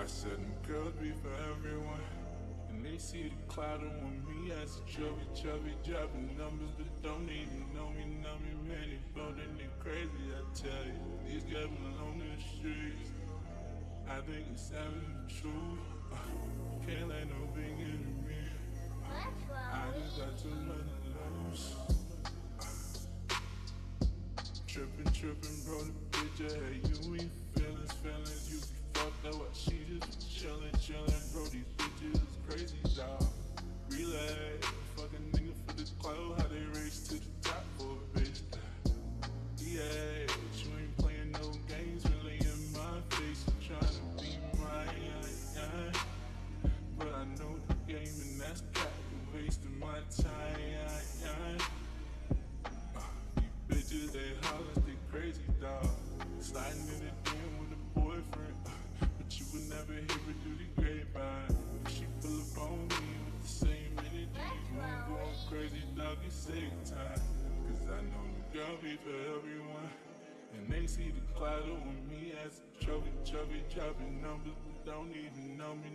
said them girls be for everyone, and they see the cloud on me as a chubby, dropping numbers, but don't even know me, man, they floating, they crazy, I tell you. These guys belong in the streets, I think it's telling the truth. Can't let no big enemy. I just got too much to lose. Trippin', bro, the bitch, I had you ain't feelings, you be fucked up while she just chillin', bro, these bitches is crazy, dawg. Relax, fucking nigga for the clout, how they race to the top for a bitch. Yeah, but you ain't playing no games, really in my face, you tryna be mine, but I know the game and that's cat, you wasting my time, Bitches, they hollers, they crazy, dawg. Sliding in the DM with a boyfriend, but you would never hear her through the grapevine. She pull up on me with the same energy, I'm going crazy, dog, it's same time. Cause I know the girl be for everyone, and they see the cloud on me as a chubby, dropping numbers, but don't even know me,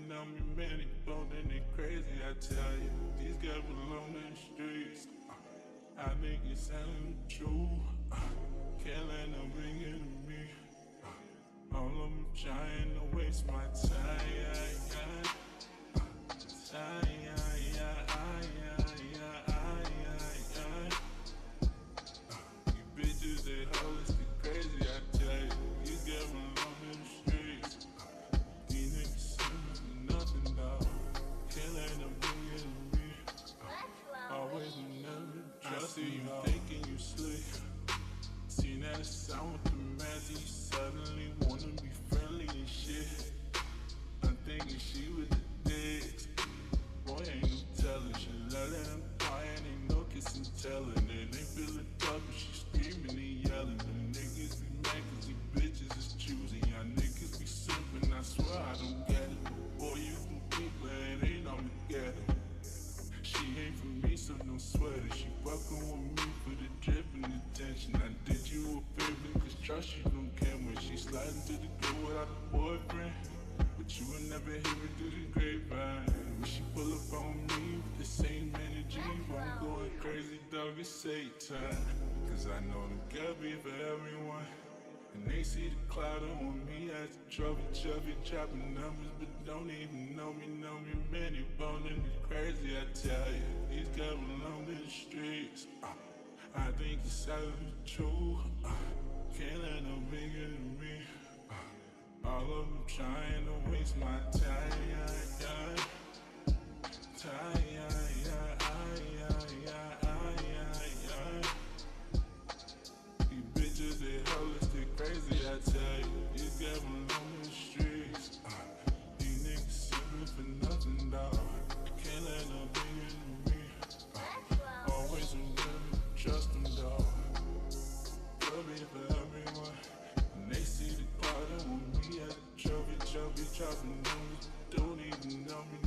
man, they floating, they crazy, I tell you. These guys belong in the streets. I think it's sounding true. Can't let no bring it to me. All of them trying to waste my time. You bitches, they hoes, they crazy, I tell you. You get along in the streets. These niggas send for nothing, dawg. Can't let no bring it to me. Always and never. I see you thinking you slick. See that sound with the mask, you suddenly wanna be friendly and shit. I'm thinking she with the dicks. Boy, ain't no telling. She let him quiet, ain't no kissing telling. And they feeling tough, but she screaming and yelling. Them niggas be mad cause these bitches is choosing. Y'all niggas be simping, I swear I don't get it. Boy, you can keep it, ain't all together. She ain't for me, so no sweater. She fucking with me for the drip and the tension. I did you a favor, cause trust you don't care when she sliding to the girl without a boyfriend. But you will never hear her through the grapevine. When she pull up on me with the same energy, I'm going crazy, dog, it's Satan. Cause I know the girl be for everyone, and they see the cloud on me as a chubby, dropping numbers, but don't even know me, man, they boning me crazy, I tell you. These guys belong in the streets. I think it's out of the truth. Can't let no bigger than me. All of them trying to waste my time. These bitches, they hoes, they crazy, I tell you. These guys belong in the streets. These niggas sipping for nothing, dawg. Can't let no bigger than me. Always remember, trust them, dawg. Girl be for everyone, and they see the cloud on me as a chubby, dropping numbers. Don't even know me,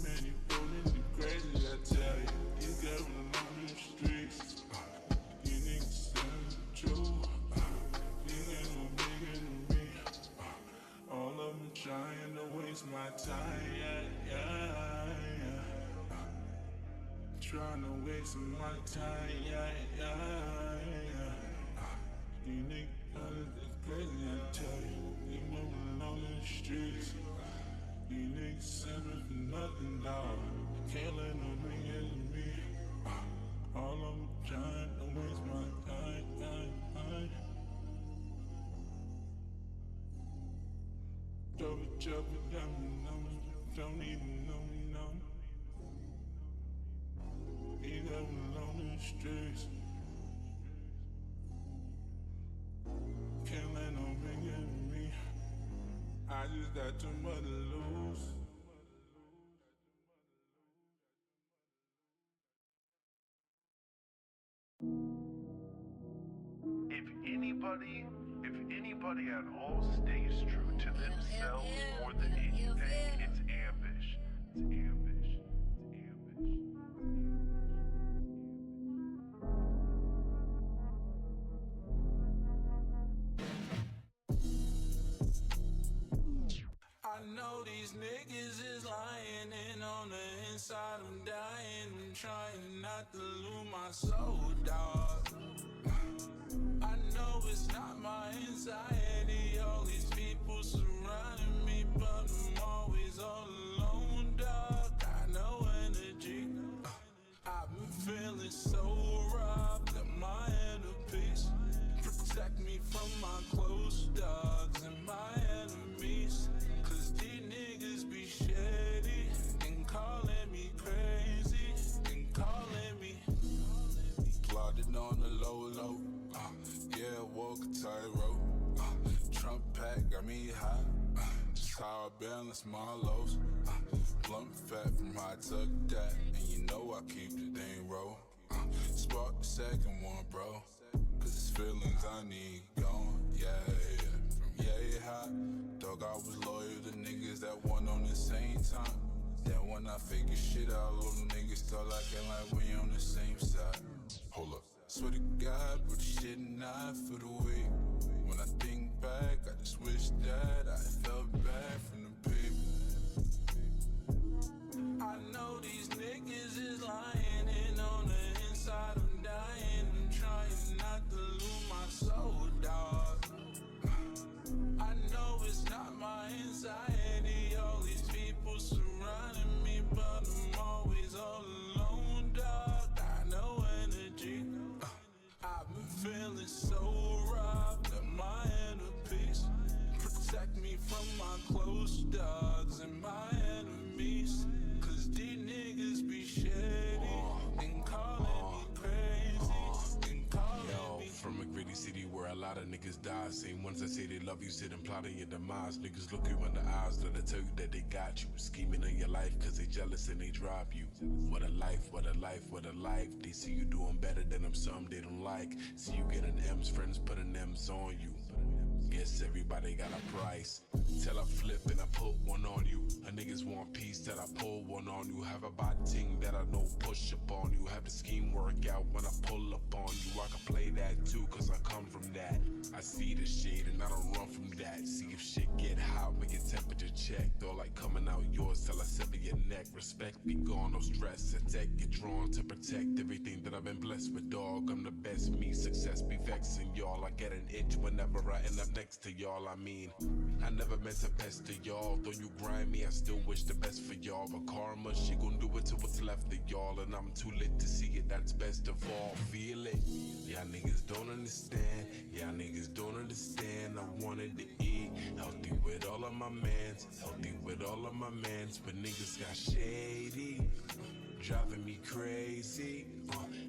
man, you floating, you crazy, I tell you. These guys belong in the streets. These niggas saying the truth. These ain't no bigger than me. All of them trying to waste my time. Trying to waste my time. These niggas is crazy, I tell you. These moving along in the streets. These niggas simping for nothing, dawg. Can't let no bigger than me. All of them trying to waste my time. Chubby, diamond numbers, don't even know me, These guys alone in the streets. Can't let no bigger than me. I just got too much to lose. If anybody at all stays true to themselves more than anything, it's ambish. I know these niggas is lying, and on the inside I'm dying. I'm trying not to lose my soul, dog. I know it's not my anxiety, all these people surrounding me, but I'm always all alone, dog. Got no energy. I've been feeling so robbed of my inner peace. Protect me from my close dogs and my enemies, cause these niggas be shady and calling me crazy and calling me. Plotted on the low, yeah, walk a tightrope. Trump pack got me high, just how I balance my lows. Blunt fat from how I took that, and you know I keep the thing roll. Spark the second one, bro, cause it's feelings I need gone, yeah. From high, dog, I was loyal to niggas that won on the same time. Then when I figure shit out, all them niggas start acting like we on the same side. Hold up, swear to God, but the shit not for the weak. When I think back, I just wish that I felt bad from the people. I know these niggas is lying, and on the inside I'm dying. I'm trying not to lose my soul, dog. I know it's not my anxiety, all these people surrounding me, but I'm always all alone, dog. Got no energy. I've been feeling so robbed of my inner peace. Protect me from my close dogs and my enemies, cause these niggas be shady and calling me crazy and calling me. From a gritty city where a lot of niggas die. Same ones that say they love you, sit and plotting your demise. Niggas look you in the eyes, let it tell you that they got you. Scheming on your life cause they jealous and they drop you. What a life, what a life, what a life. They see you doing better than them, some they don't like. See you getting M's, friends putting M's on you. Guess everybody got a price. Till I flip and I put one on you. A niggas want peace till I pull one on you. Have a bad thing that I know push up on you. Have the scheme work out when I pull up on you. I can play that too cause I come from that. I see the shade and I don't run from that. See if shit get hot, make your temperature checked. Or like coming out yours till I sever your neck. Respect be gone, no stress. Attack get drawn to protect everything that I've been blessed with, dog. I'm the best me, success be vexing y'all. I get an itch whenever I end up next to y'all. I mean, I never meant to pester y'all. Though you grind me, I still wish the best for y'all. But karma, she gon' do it to what's left of y'all. And I'm too lit to see it, that's best of all. Feel it. Y'all niggas don't understand. Y'all niggas don't understand. I wanted to eat healthy with all of my mans. Healthy with all of my mans. But niggas got shady, driving me crazy.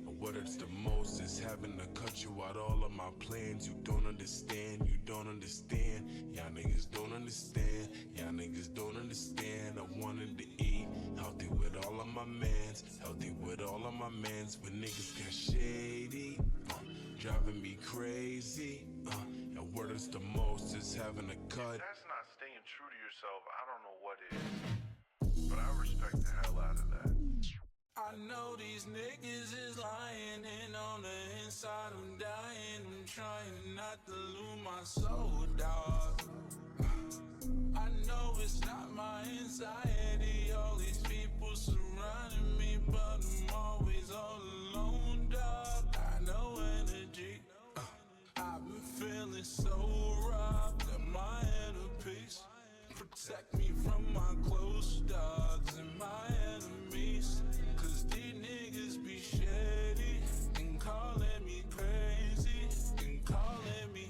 And what hurts the most is having to cut you out all of my plans. You don't understand, you don't understand. Y'all niggas don't understand, y'all niggas don't understand. I wanted to eat healthy with all of my mans. Healthy with all of my mans. But niggas got shady, driving me crazy. And what hurts the most is having to cut. That's not staying true to yourself. I don't know what is. But I respect the hell out of that. I know these niggas is lying, and on the inside I'm dying. I'm trying not to lose my soul, dog. I know it's not my anxiety, all these people surrounding me, but I'm always all alone, dog. Got no energy. I've been feeling so robbed of my inner peace. Protect me from my close dogs and my enemies, cause these niggas be shady and calling me crazy and calling me.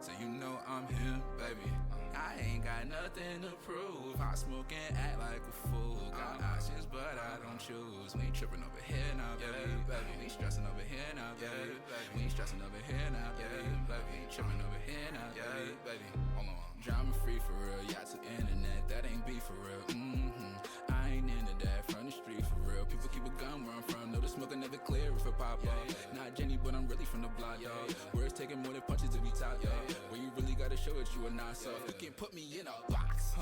So you know I'm here, baby. I I ain't got nothing to prove. I smoke and act like a fool. Got options, but I don't choose. We ain't tripping over here now, baby. We ain't stressing over here now, baby. We ain't stressing over here now, baby. We ain't tripping over here now, baby. Hold on. Drama free for real. Yeah, to internet. That ain't beef for real. I ain't into that. From the street for real. People keep a gun where I'm from. Know the smoke will never clear if it pop up. Not Jenny, but I'm really from the block, dog. Words taking more than punches to be top, dog. Where you really gotta show that you are not soft. You can put me in a box,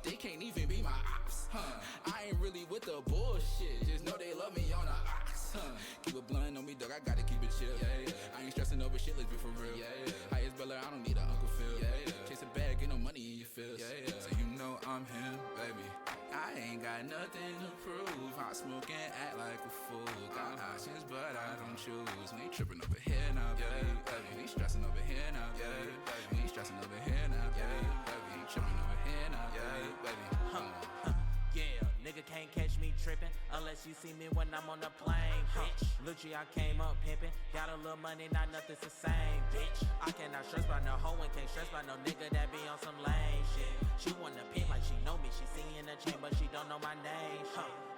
They can't even be my ops, I ain't really with the bullshit. Just know they love me on the ox, Keep a blunt on me, dog. I gotta keep it chill, I ain't stressing over shit, let's be for real, Highest Bella, I don't need an Uncle Phil, Chase a bag, get no money in your feels, So you know I'm him, baby. I ain't got nothing to prove. I smoke and act like a fool. Got options, but I don't choose. We ain't tripping over here now, baby. We ain't stressing over here now, baby. We ain't stressing over here now, baby. We ain't tripping over here now, baby. Yeah, nigga can't catch me tripping unless you see me when I'm on the plane, bitch. Lucci, I came up pimping. Got a little money, not nothing's the same, bitch. I cannot stress by no hoe and can't stress by no nigga that be on some lame shit. She wanna pimp like she know me. She see in the chain, but she don't know my name.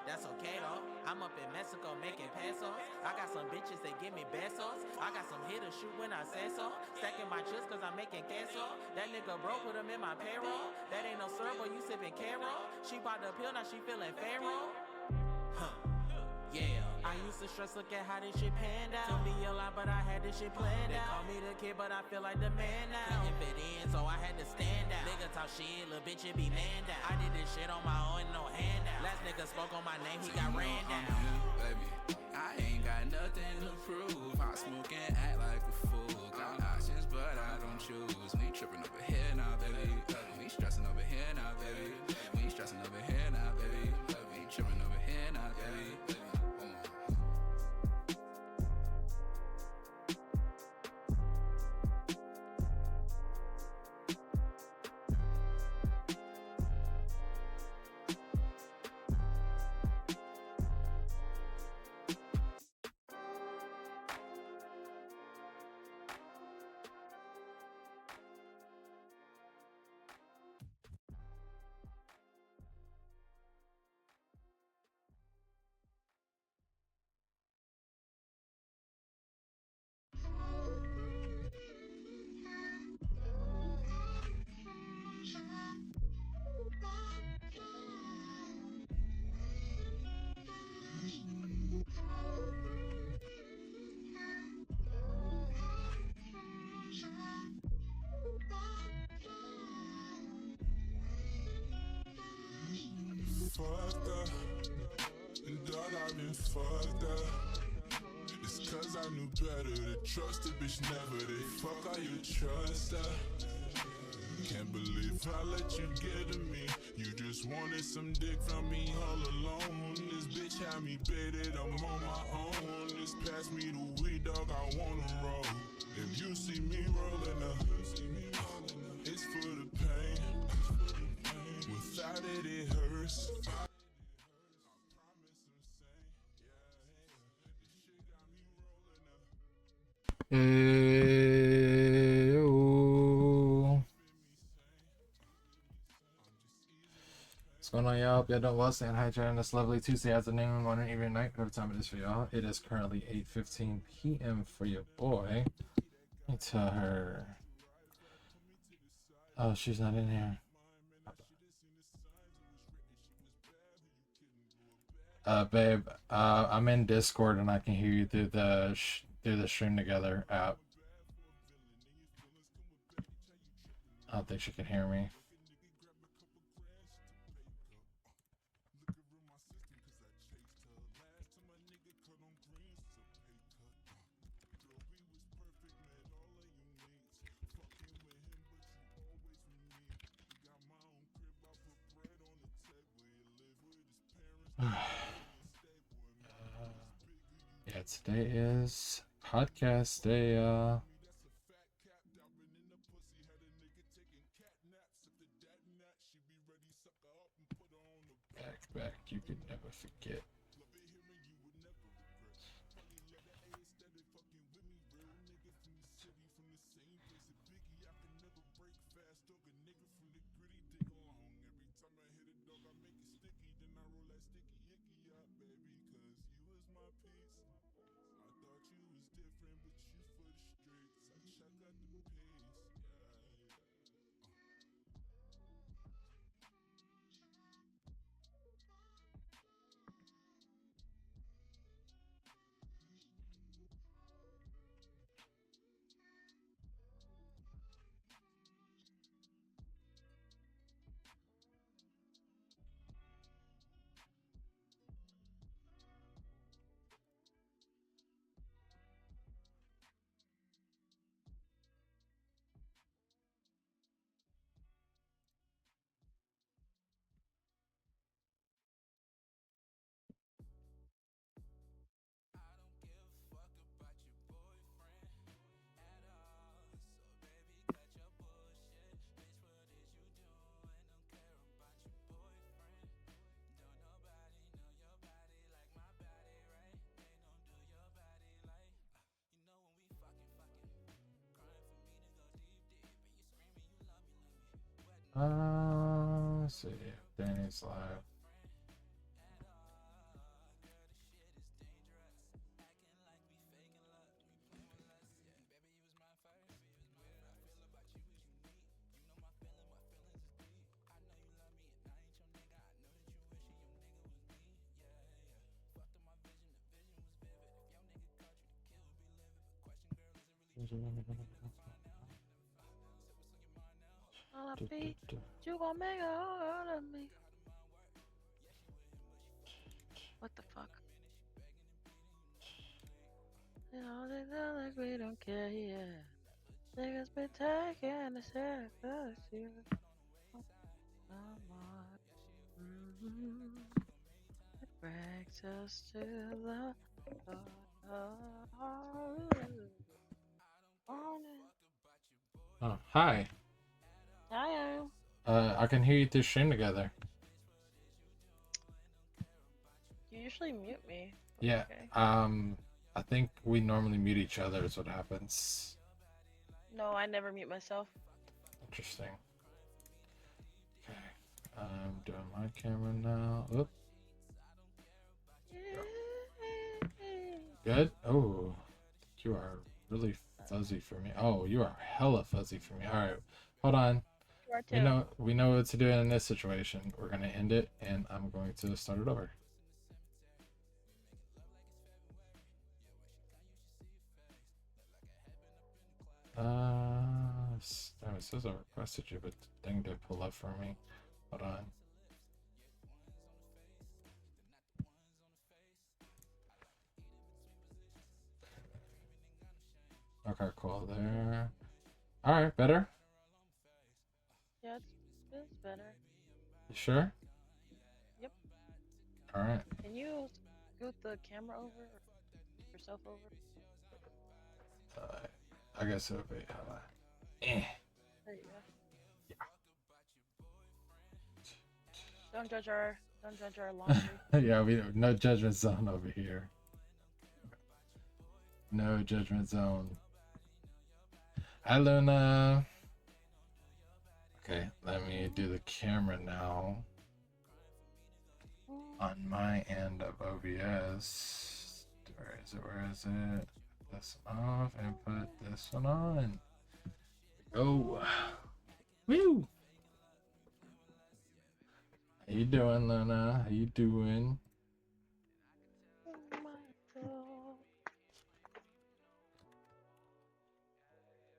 That's okay though. I'm up in Mexico making pesos. I got some bitches that give me besos. I got some hitters shoot when I say so. Stacking my chips cause I'm making queso. That nigga broke, put him in my payroll. That ain't no syrup, but you sipping Caro. She bought the pill, now she feeling Pharaoh. Yeah, I used to stress, look at how this shit panned out. Took me a lot, but I had this shit planned out. They call me the kid, but I feel like the man now. Couldn't fit in, so I had to stand out. Nigga talk shit, little bitch, it be man down. I did this shit on my own, no handout. Last nigga spoke on my name, he got ran down. Baby, I ain't got nothing to prove. I smoke and act like a fool. Got options, but I don't choose. We ain't tripping over here now, baby. We ain't stressing over here now, baby. We ain't stressing over here now, baby. We ain't tripping over here now, baby. Fucked up, and dog, I've been fucked up. It's cause I knew better to trust a bitch, never they fuck all you trust her. Can't believe I let you get to me. You just wanted some dick from me all alone. This bitch had me baited, I'm on my own. This pass me the weed, dog, I wanna roll. If you see me rolling up, it's for the pain. Without it, it hurts. What's going on, y'all? Hope y'all doing well. Staying hydrated on this lovely Tuesday afternoon, morning, evening, night, whatever time it is for y'all. It is currently 8:15 p.m. for your boy. Let me tell her. Oh, she's not in here. Babe, I'm in Discord and I can hear you through the Stream Together app. I don't think she can hear me. Yeah, today is podcast day. Back, you could never forget. Let's see. Danny's live. You gon' make a heart of me. What the fuck? You know they feel like we don't care, yeah. Niggas been taking the shit, cause you It brings us to the Oh, hi. Hi. I can hear you through stream together. You usually mute me. Yeah. Okay. I think we normally mute each other is what happens. No, I never mute myself. Interesting. Okay. I'm doing my camera now. Oop. Good. Oh, you are really fuzzy for me. Oh, you are hella fuzzy for me. All right, hold on. You are too. We know what to do in this situation. We're gonna end it, and I'm going to start it over. It says I requested you, but the thing did pull up for me. Hold on. Okay, cool. There. All right, better. Yeah, it's better. You sure? Yep. All right. Can you scoot the camera over? Or yourself over? I guess it'll be. Hold on. Eh. There you go. Yeah. Don't judge our laundry. Yeah, we no judgment zone over here. No judgment zone. Hi, Luna. Okay, let me do the camera now. On my end of OBS. Where is it? Where is it? Put this off and put this one on. Go. Woo! How you doing, Luna? How you doing?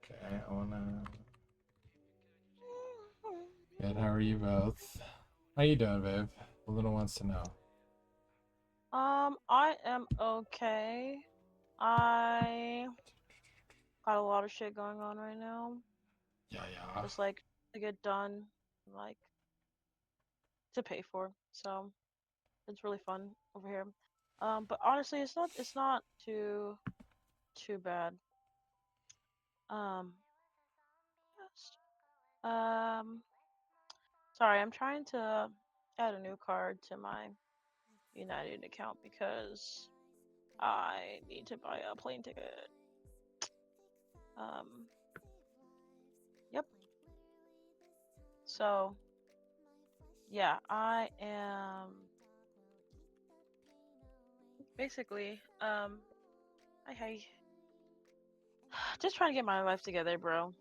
Okay, I wanna. Good. How are you both? How you doing, babe? Luna wants to know. I am okay. I got a lot of shit going on right now. Yeah. Just like to get done, like to pay for. So it's really fun over here. But honestly, it's not too bad. Yes. Sorry, I'm trying to add a new card to my United account because I need to buy a plane ticket. Yep. So, yeah, I am basically, hi. Just trying to get my life together, bro.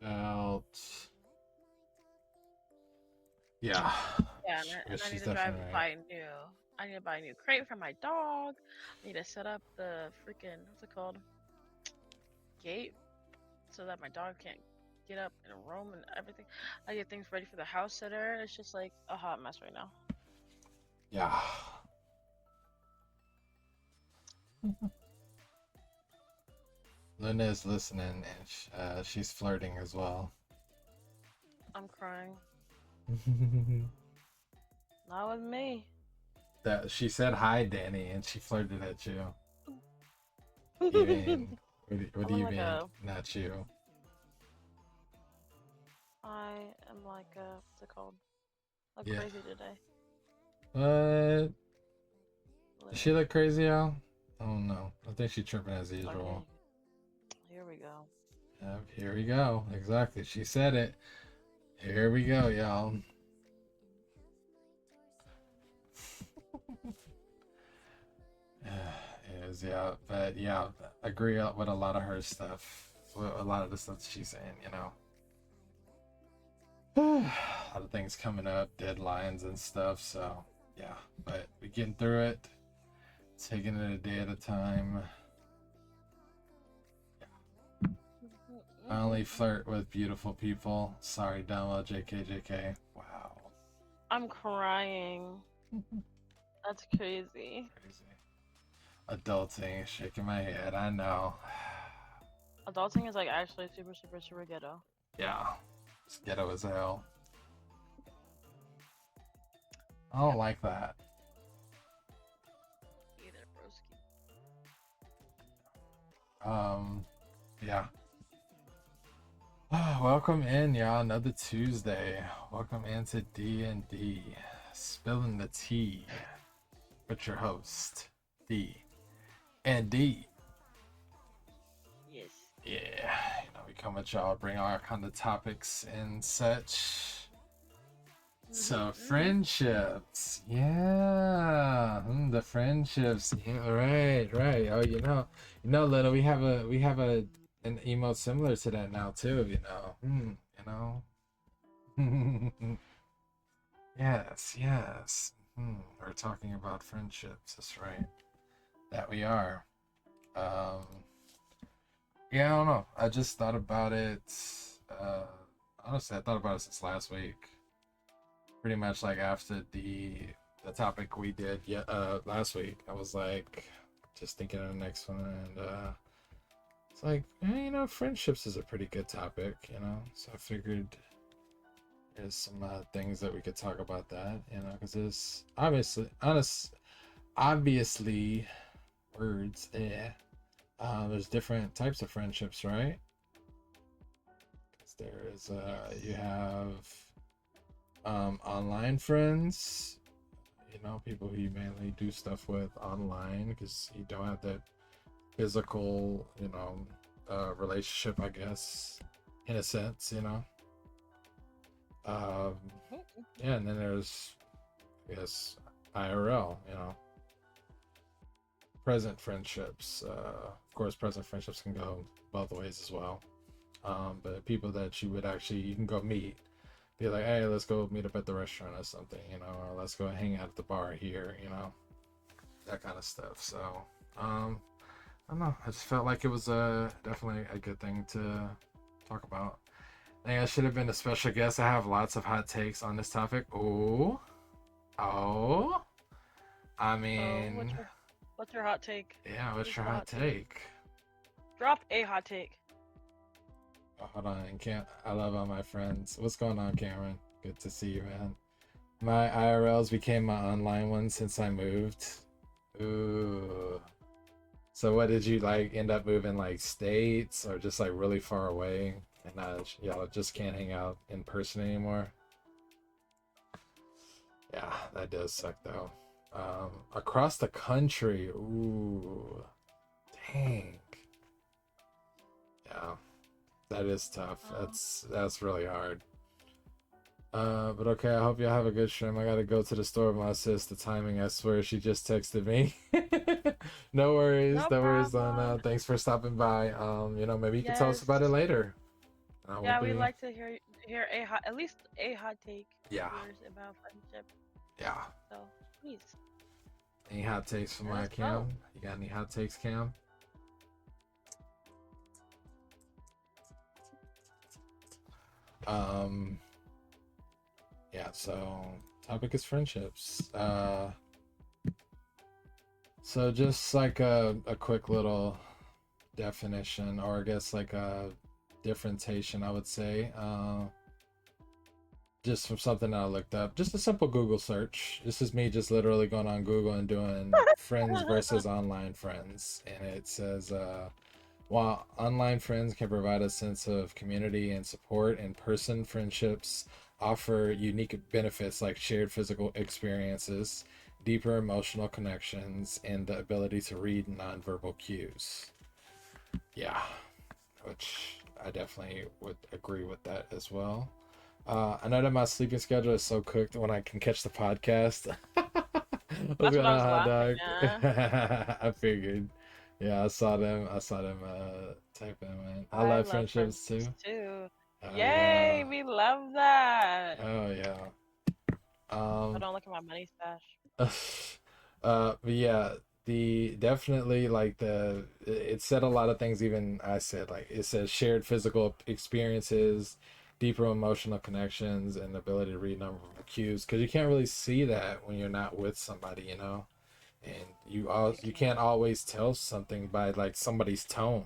Out. Yeah. Yeah, and I need to I need to buy a new crate for my dog. I need to set up the freaking, what's it called? Gate so that my dog can't get up and roam and everything. I get things ready for the house sitter. It's just like a hot mess right now. Yeah. Luna is listening, and she's flirting as well. I'm crying. Not with me. That she said hi, Danny, and she flirted at you. What do you mean? What do you mean? Not you. I am like what's it called? Like Yeah. crazy today. What? Does she look crazy, Al? Oh no. I think she's tripping as usual. Okay. Here we go. Here we go. Exactly. She said it. Here we go, y'all. Is yeah, but yeah, agree with a lot of her stuff. With a lot of the stuff she's saying, you know. A lot of things coming up, deadlines and stuff. So yeah, but we're getting through it, taking it a day at a time. I only flirt with beautiful people. Sorry, Damo, JK. Wow. I'm crying. That's crazy. Adulting, shaking my head. I know. Adulting is like actually super ghetto. Yeah, it's ghetto as hell. I don't like that. Either, broski. Yeah. Welcome in, y'all. Another Tuesday. Welcome into D&D. Spilling the tea. With your host, D and D. Yes. Yeah, you know, we come at y'all, bring all kind of topics and such. So friendships, yeah, the friendships, yeah, right. Oh, you know, Little, we have an emote similar to that now too. You know, yes. We're talking about friendships. That's right. That we are. Yeah, I don't know. I just thought about it. Honestly, I thought about it since last week. Pretty much like after the topic we did last week, I was like just thinking of the next one, and it's like, you know, friendships is a pretty good topic, you know. So I figured there's some things that we could talk about that, you know, because there's obviously words there. There's different types of friendships, right? Because there's you have online friends, you know, people who you mainly do stuff with online because you don't have that physical, you know, relationship, I guess, in a sense, you know. Yeah, and then there's, I guess, IRL, you know, present friendships. Of course, present friendships can go both ways as well. But people that you can go meet, be like, hey, let's go meet up at the restaurant or something, you know, or let's go hang out at the bar here, you know, that kind of stuff. So, I don't know. I just felt like it was definitely a good thing to talk about. I think I should have been a special guest. I have lots of hot takes on this topic. Oh, I mean, what's your hot take? Yeah, what's your hot take? Drop a hot take. Oh, hold on, I love all my friends. What's going on, Cameron? Good to see you, man. My IRLs became my online ones since I moved. Ooh. So what did you like end up moving, like states or just like really far away, and y'all just can't hang out in person anymore? Yeah, that does suck though. Across the country. Ooh, dang. Yeah, that is tough. That's really hard. But okay, I hope y'all have a good stream. I gotta go to the store with my sis. The timing, I swear, she just texted me. No worries, no worries, Donna. Thanks for stopping by. You know, maybe you can tell us about it later. Yeah, we'd like to hear at least a hot take. Yeah. About friendship. Yeah. So please. Any hot takes from my Cam? You got any hot takes, Cam? Yeah, so topic is friendships. So just like a quick little definition, or I guess like a differentiation, I would say. Just from something that I looked up, just a simple Google search. This is me just literally going on Google and doing friends versus online friends. And it says, while online friends can provide a sense of community and support, in-person friendships offer unique benefits like shared physical experiences, deeper emotional connections, and the ability to read nonverbal cues. Yeah, which I definitely would agree with that as well. I know that my sleeping schedule is so cooked when I can catch the podcast. What's That's what going I on, was hot laughing dog? at. I figured. Yeah, I saw them. I saw them type in, man. I I love love friendships friendships too. too. Oh yeah. Yay, we love that. Oh yeah. I Um don't look at my money stash. but yeah, the definitely like it said a lot of things. Even I said, like, it says shared physical experiences, deeper emotional connections, and the ability to read nonverbal cues, because you can't really see that when you're not with somebody, and you can't always tell something by like somebody's tone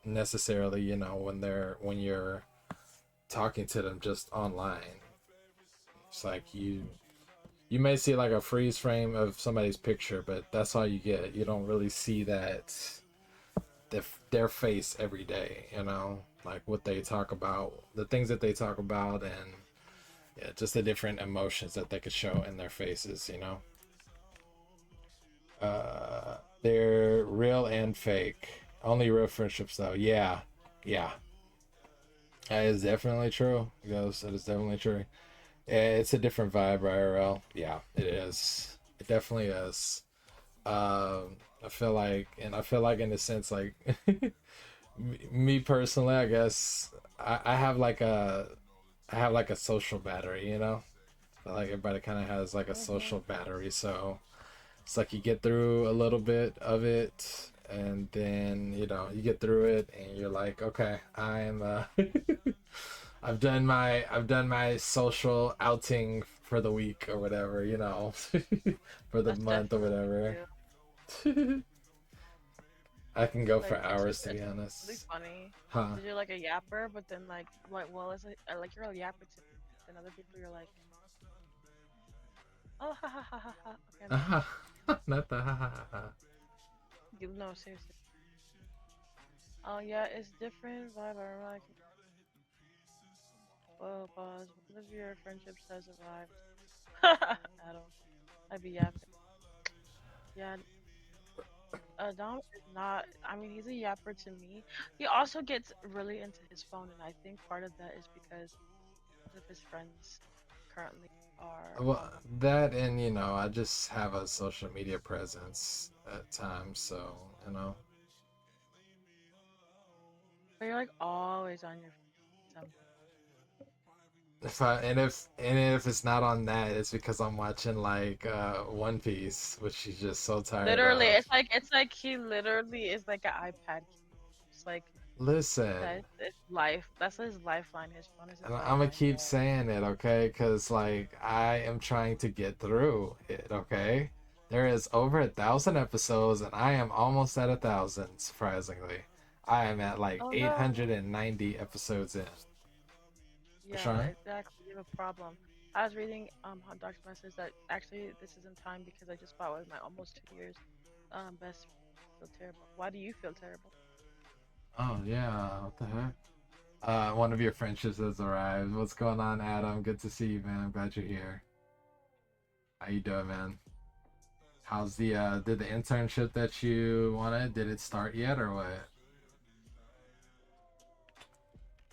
necessarily, when you're talking to them just online. It's like you may see like a freeze frame of somebody's picture, but that's all you get. You don't really see their face every day, like what they talk about, the things that they talk about, and yeah, just the different emotions that they could show in their faces, they're real and fake. Only real friendships though. Yeah. Yeah. That is definitely true. That is definitely true. It's a different vibe, IRL. Yeah, it is. It definitely is. I feel like in a sense, like me personally, I guess I have like a social battery, like everybody kind of has like a social battery, so it's like you get through a little bit of it, and then you get through it, and you're like, okay, I'm I've done my social outing for the week or whatever, for the That's month or definitely whatever. true. I can go for Like it's hours, just to be it's really honest. funny Huh? because you're like a yapper, but then like what? Well, it's like you're a yapper to then other people you're like, oh ha ha ha ha ha. Okay, I'm done. Not the ha ha ha ha. You no seriously. Oh yeah, it's different vibe. I remember like, whoa, pause. One of your friendships has arrived. Adam, I'd be yapping. Yeah, Dom is not. I mean, he's a yapper to me. He also gets really into his phone, and I think part of that is because of his friends currently are. Well, that, and I just have a social media presence at times, so But you're like always on your phone. if it's not on that, it's because I'm watching like One Piece, which she's just so tired Literally, of. it's like he literally is like an iPad kid. It's like Listen, that's his life. That's his lifeline. His phone is his and I'm gonna lifeline. keep saying it, okay? Because like I am trying to get through it, okay? There is over 1,000 episodes, and I am almost at 1,000. Surprisingly, I am at like Oh no. 890 episodes in. Yeah, Sean? exactly. You have a problem. I was reading Hot Dog's message that actually this isn't time because I just fought with my almost 2 years best friend. I feel terrible. Why do you feel terrible? Oh yeah, what the heck? One of your friendships has arrived. What's going on, Adam? Good to see you, man. I'm glad you're here. How you doing, man? How's did the internship that you wanted, did it start yet or what?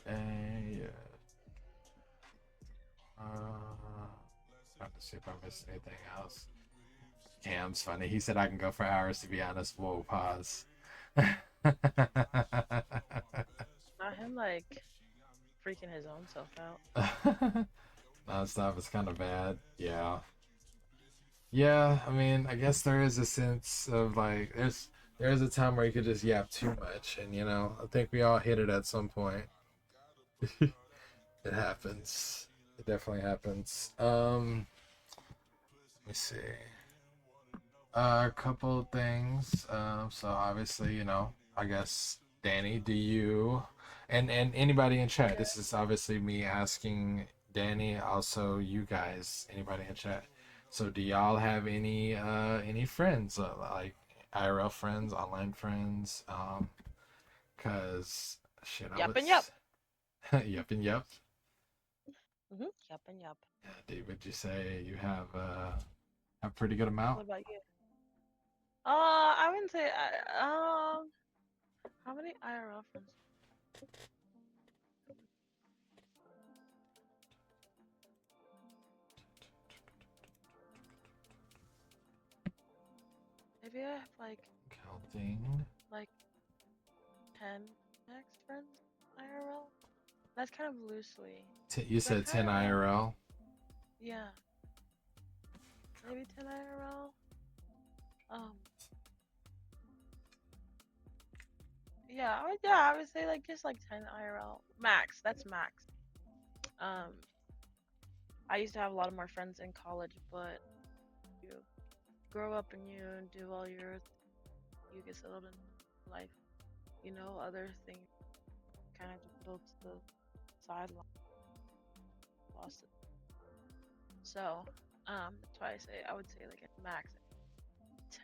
Yeah. Trying to see if I missed anything else. Cam's funny. He said I can go for hours, to be honest. Whoa, pause. Not him like freaking his own self out. Non-stop is kind of bad. Yeah. Yeah, I mean, I guess there is a sense of like there's a time where you could just yap too much, and I think we all hit it at some point. It happens. It definitely happens. Let me see. A couple of things. So obviously, I guess Danny, do you and anybody in chat, this is obviously me asking Danny, also you guys, anybody in chat. So do y'all have any friends, like IRL friends, online friends? Cause shit, I Yup would and yup. yep and yep. Yup and yup. Yeah, dude, would you say you have a pretty good amount? What about you? I wouldn't say how many IRL friends? maybe I have Counting. like 10 max friends IRL. That's kind of loosely. You said 10 IRL? Yeah. Maybe 10 IRL. Yeah, I would say like just like 10 IRL max. That's max. I used to have a lot of more friends in college, but you grow up and you do all your, you get settled in life. You know, other things kind of just go to the sideline. Lost it. So, that's why I would say like at max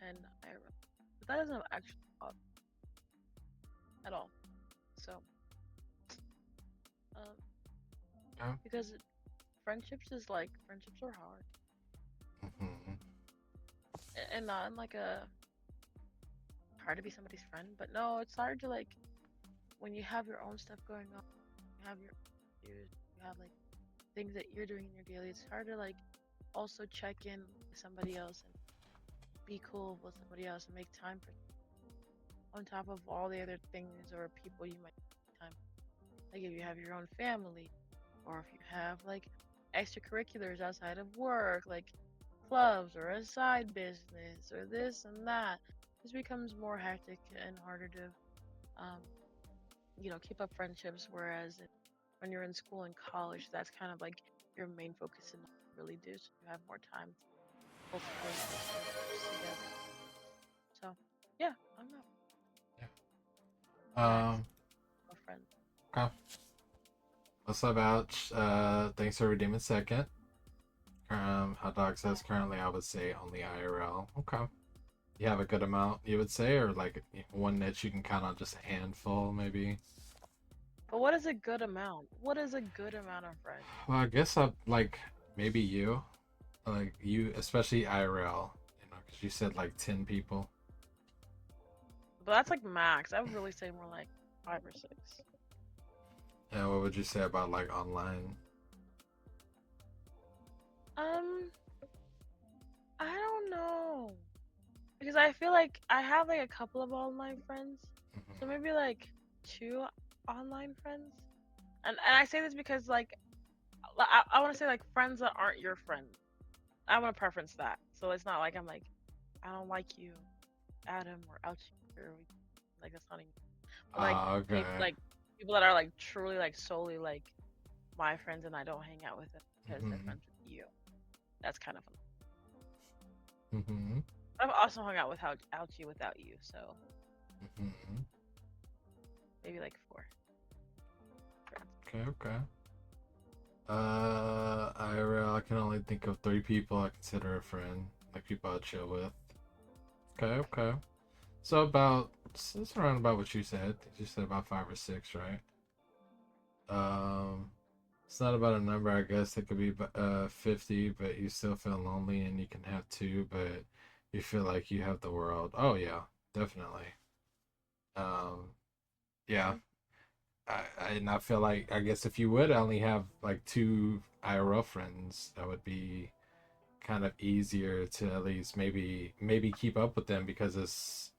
10 IRL. But that doesn't actually help at all. So, because friendships are hard. And not in like a hard to be somebody's friend, but no, it's hard to like when you have your own stuff going on, you have your issues, you have like things that you're doing in your daily. It's hard to like also check in with somebody else and be cool with somebody else and make time for on top of all the other things or people you might make time. Like if you have your own family, or if you have like extracurriculars outside of work, like clubs or a side business or this and that, this becomes more hectic and harder to, keep up friendships. Whereas when you're in school and college, that's kind of like your main focus and really do. So you have more time to cultivate friendships together. So yeah, I'm not. Friend. Okay. What's up, Ouch? Thanks for redeeming second. Hot Dog says currently I would say only IRL. Okay. You have a good amount, you would say, or like one that you can count on just a handful, maybe? But what is a good amount? What is a good amount of friends? Well, I guess like maybe you, like you, especially IRL, because you said like 10 people. But that's like max. I would really say more like 5 or 6. And what would you say about like online? I don't know. Because I feel like I have like a couple of online friends. So maybe like 2 online friends. And I say this because like I want to say like friends that aren't your friend. I want to preference that. So it's not like I'm like I don't like you, Adam, or Ouchie, or like that's not even. But, like people that are like truly like solely like my friends and I don't hang out with them because they're friends with you. That's kind of fun. I've also hung out with Ouchie without you, so maybe like 4 friends. Okay. I can only think of 3 people I consider a friend, like people I chill with. Okay. So it's around about what you said. You said about 5 or 6, right? It's not about a number, I guess. It could be 50, but you still feel lonely, and you can have 2, but you feel like you have the world. Oh yeah, definitely. Yeah. I feel like, I guess if you would only have like 2 IRL friends, that would be kind of easier to at least maybe keep up with them, because it's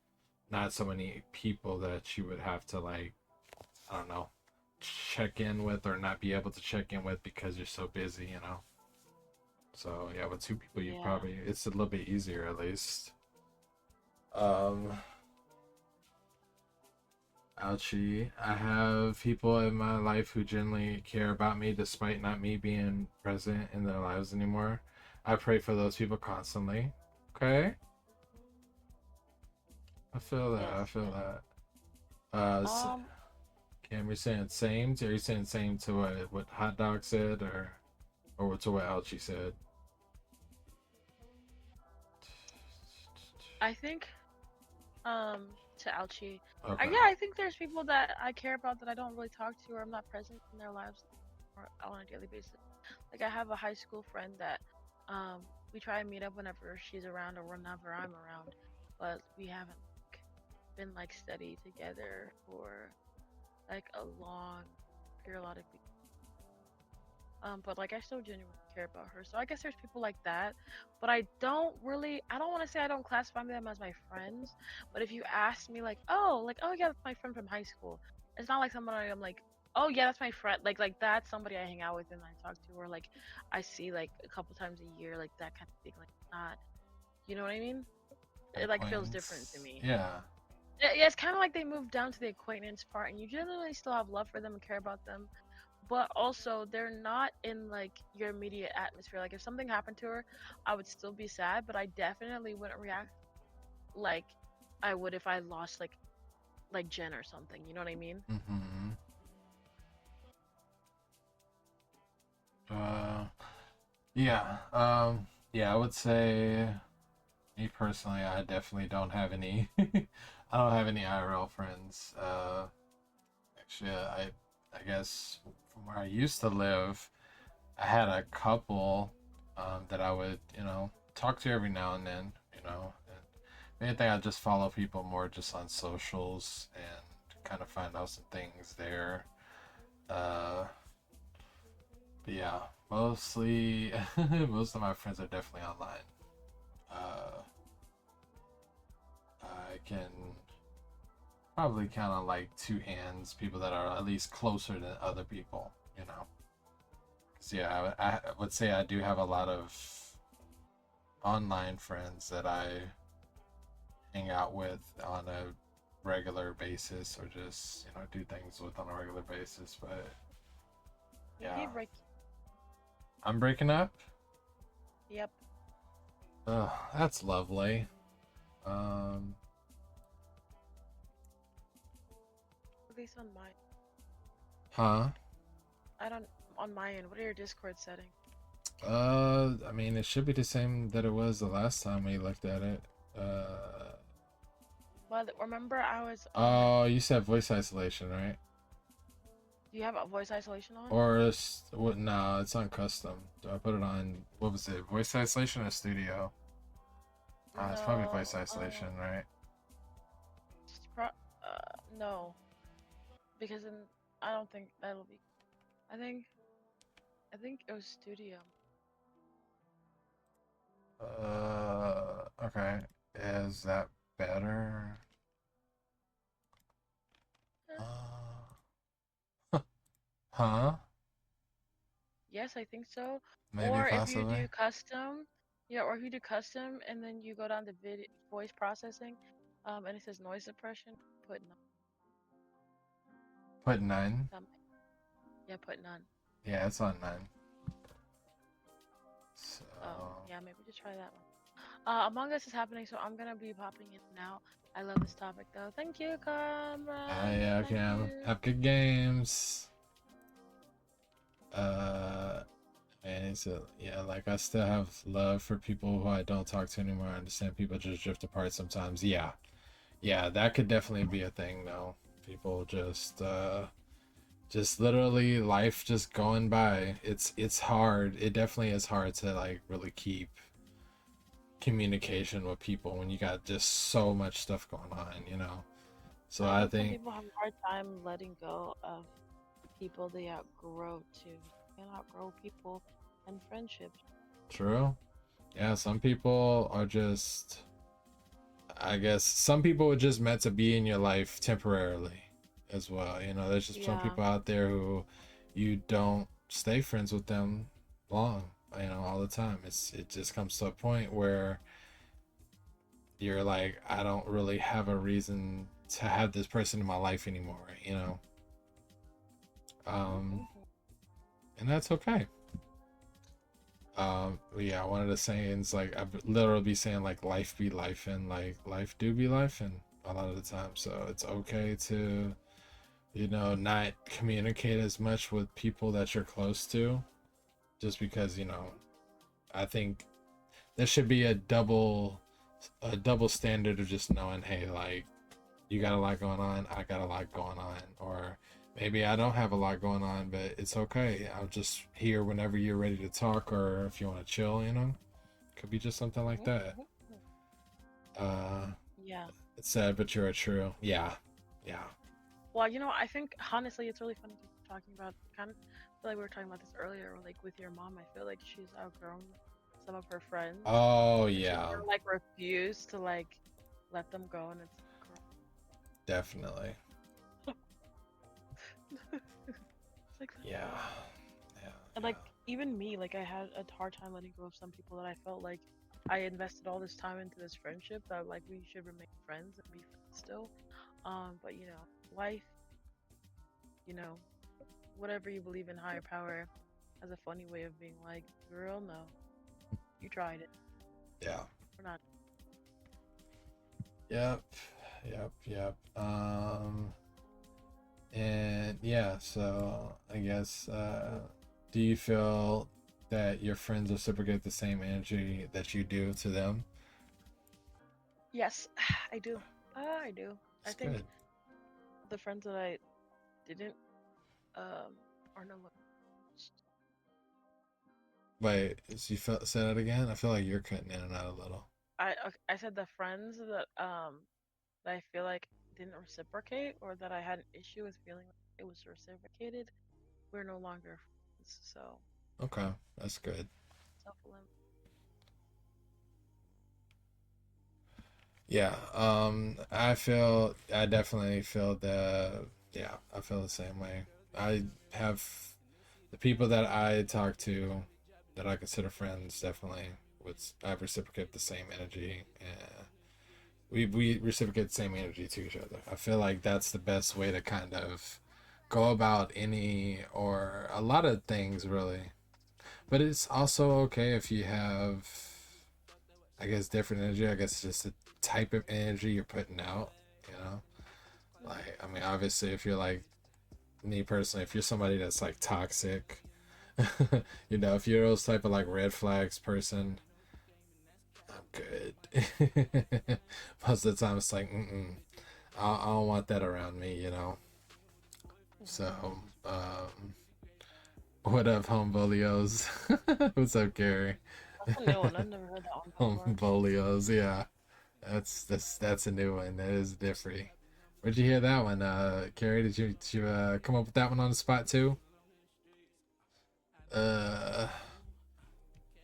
not so many people that you would have to like, I don't know, check in with or not be able to check in with because you're so busy, So yeah, with 2 people, you probably, it's a little bit easier at least. Ouchie, I have people in my life who genuinely care about me despite not me being present in their lives anymore. I pray for those people constantly. Okay? I feel that. Cam, you're saying same? Are you saying same to what Hot Dog said, or to what Ouchie said? I think, to Ouchie. Okay. I think there's people that I care about that I don't really talk to, or I'm not present in their lives on a daily basis. Like I have a high school friend that we try and meet up whenever she's around or whenever I'm around, but we haven't been like steady together for like a long periodic week. But like I still genuinely care about her. So I guess there's people like that, but I don't want to say I don't classify them as my friends. But if you ask me like, oh yeah, that's my friend from high school. It's not like somebody I'm like, oh yeah, that's my friend. Like that's somebody I hang out with and I talk to, or like I see like a couple times a year, like that kind of thing. Like not, you know what I mean? It like feels different to Acquaintance. me. Yeah. Yeah, it's kind of like they moved down to the acquaintance part, and you generally still have love for them and care about them, but also they're not in like your immediate atmosphere. Like if something happened to her, I would still be sad, but I definitely wouldn't react like I would if I lost like Jen or something. You know what I mean? Mm-hmm. Uh, yeah. Yeah, I would say me personally, I definitely don't have any. I don't have any IRL friends. Actually, I guess from where I used to live, I had a couple that I would, talk to every now and then, And main thing, I just follow people more just on socials and kind of find out some things there. But yeah, mostly, most of my friends are definitely online. Uh, I can probably count on like two hands people that are at least closer than other people, 'Cause yeah, I would say I do have a lot of online friends that I hang out with on a regular basis or just, do things with on a regular basis. But yeah, I'm breaking up. Yep. Oh, that's lovely. At least on my Huh? I don't on my end. What are your Discord settings? I mean, it should be the same that it was the last time we looked at it. Well, remember I was Oh, you said voice isolation, right? Do you have a voice isolation on? Or what? No, it's on custom. Do I put it on? What was it? Voice isolation or studio? It's probably voice isolation, right? No, because then I don't think that'll be. I think it was studio. Okay. Is that better? Huh? Yes, I think so. Maybe Or if you possibly. do custom, yeah, or if you do custom and then you go down to voice processing, and it says noise suppression, put none. Put 9. Yeah, put none. Yeah, it's on 9. So. Yeah, maybe just try that one. Among Us is happening, so I'm gonna be popping in now. I love this topic though. Thank you, Kamra. Yeah, okay. Have good games. And so yeah, like I still have love for people who I don't talk to anymore. I understand people just drift apart sometimes. Yeah, that could definitely be a thing though. People just literally life just going by. It's hard. It definitely is hard to like really keep communication with people when you got just so much stuff going on. So I think some people have a hard time letting go of people they outgrow too. You can't outgrow people and friendships. true. Yeah, some people are just, I guess some people are just meant to be in your life temporarily as well. There's just some people out there who you don't stay friends with them long, all the time. It just comes to a point where you're like, I don't really have a reason to have this person in my life anymore, and that's okay. Yeah, one of the sayings, like I've literally be saying like life be life and like life do be life and a lot of the time. So it's okay to, not communicate as much with people that you're close to, just because, I think there should be a double standard of just knowing, hey, like you got a lot going on, I got a lot going on, or maybe I don't have a lot going on, but it's okay. I'll just here whenever you're ready to talk, or if you want to chill, could be just something like that. Yeah. It's sad, but you're true. Yeah. Well, I think honestly, it's really funny talking about kind of like we were talking about this earlier, like with your mom. I feel like she's outgrown some of her friends. Oh She yeah, kind of like refused to like let them go, and it's definitely. it's like Yeah, yeah. and like even me, like I had a hard time letting go of some people that I felt like I invested all this time into this friendship that like we should remain friends and be friends still. But you know, life, you know, whatever you believe in higher power has a funny way of being like, girl, no, you tried it. Yeah. We're not. Yep. And yeah, so I guess do you feel that your friends reciprocate the same energy that you do to them? Yes, I do. I do. That's I think good. the friends that I didn't are no longer. Wait, so you say that again? I feel like you're cutting in and out a little. I said the friends that I feel like didn't reciprocate or that I had an issue with feeling like it was reciprocated, we're no longer friends. So Okay, that's good. self-limit. Yeah, I definitely feel I feel the same way. I have the people that I talk to that I consider friends definitely I reciprocate the same energy, and we reciprocate the same energy to each other. I feel like that's the best way to kind of go about any or a lot of things really. But it's also okay if you have, I guess, different energy. I guess it's just the type of energy you're putting out, you know? Like, I mean, obviously, if you're like me personally, if you're somebody that's like toxic, you know, if you're those type of like red flags person, I'm good. Most of the time, it's like, I don't want that around me, you know? So, what up, homebolios? What's up, Gary? That's a new one. I've never heard that one before. Homebolios, yeah. That's a new one. That is different. Where'd you hear that one, Carrie? Did you come up with that one on the spot too? Uh,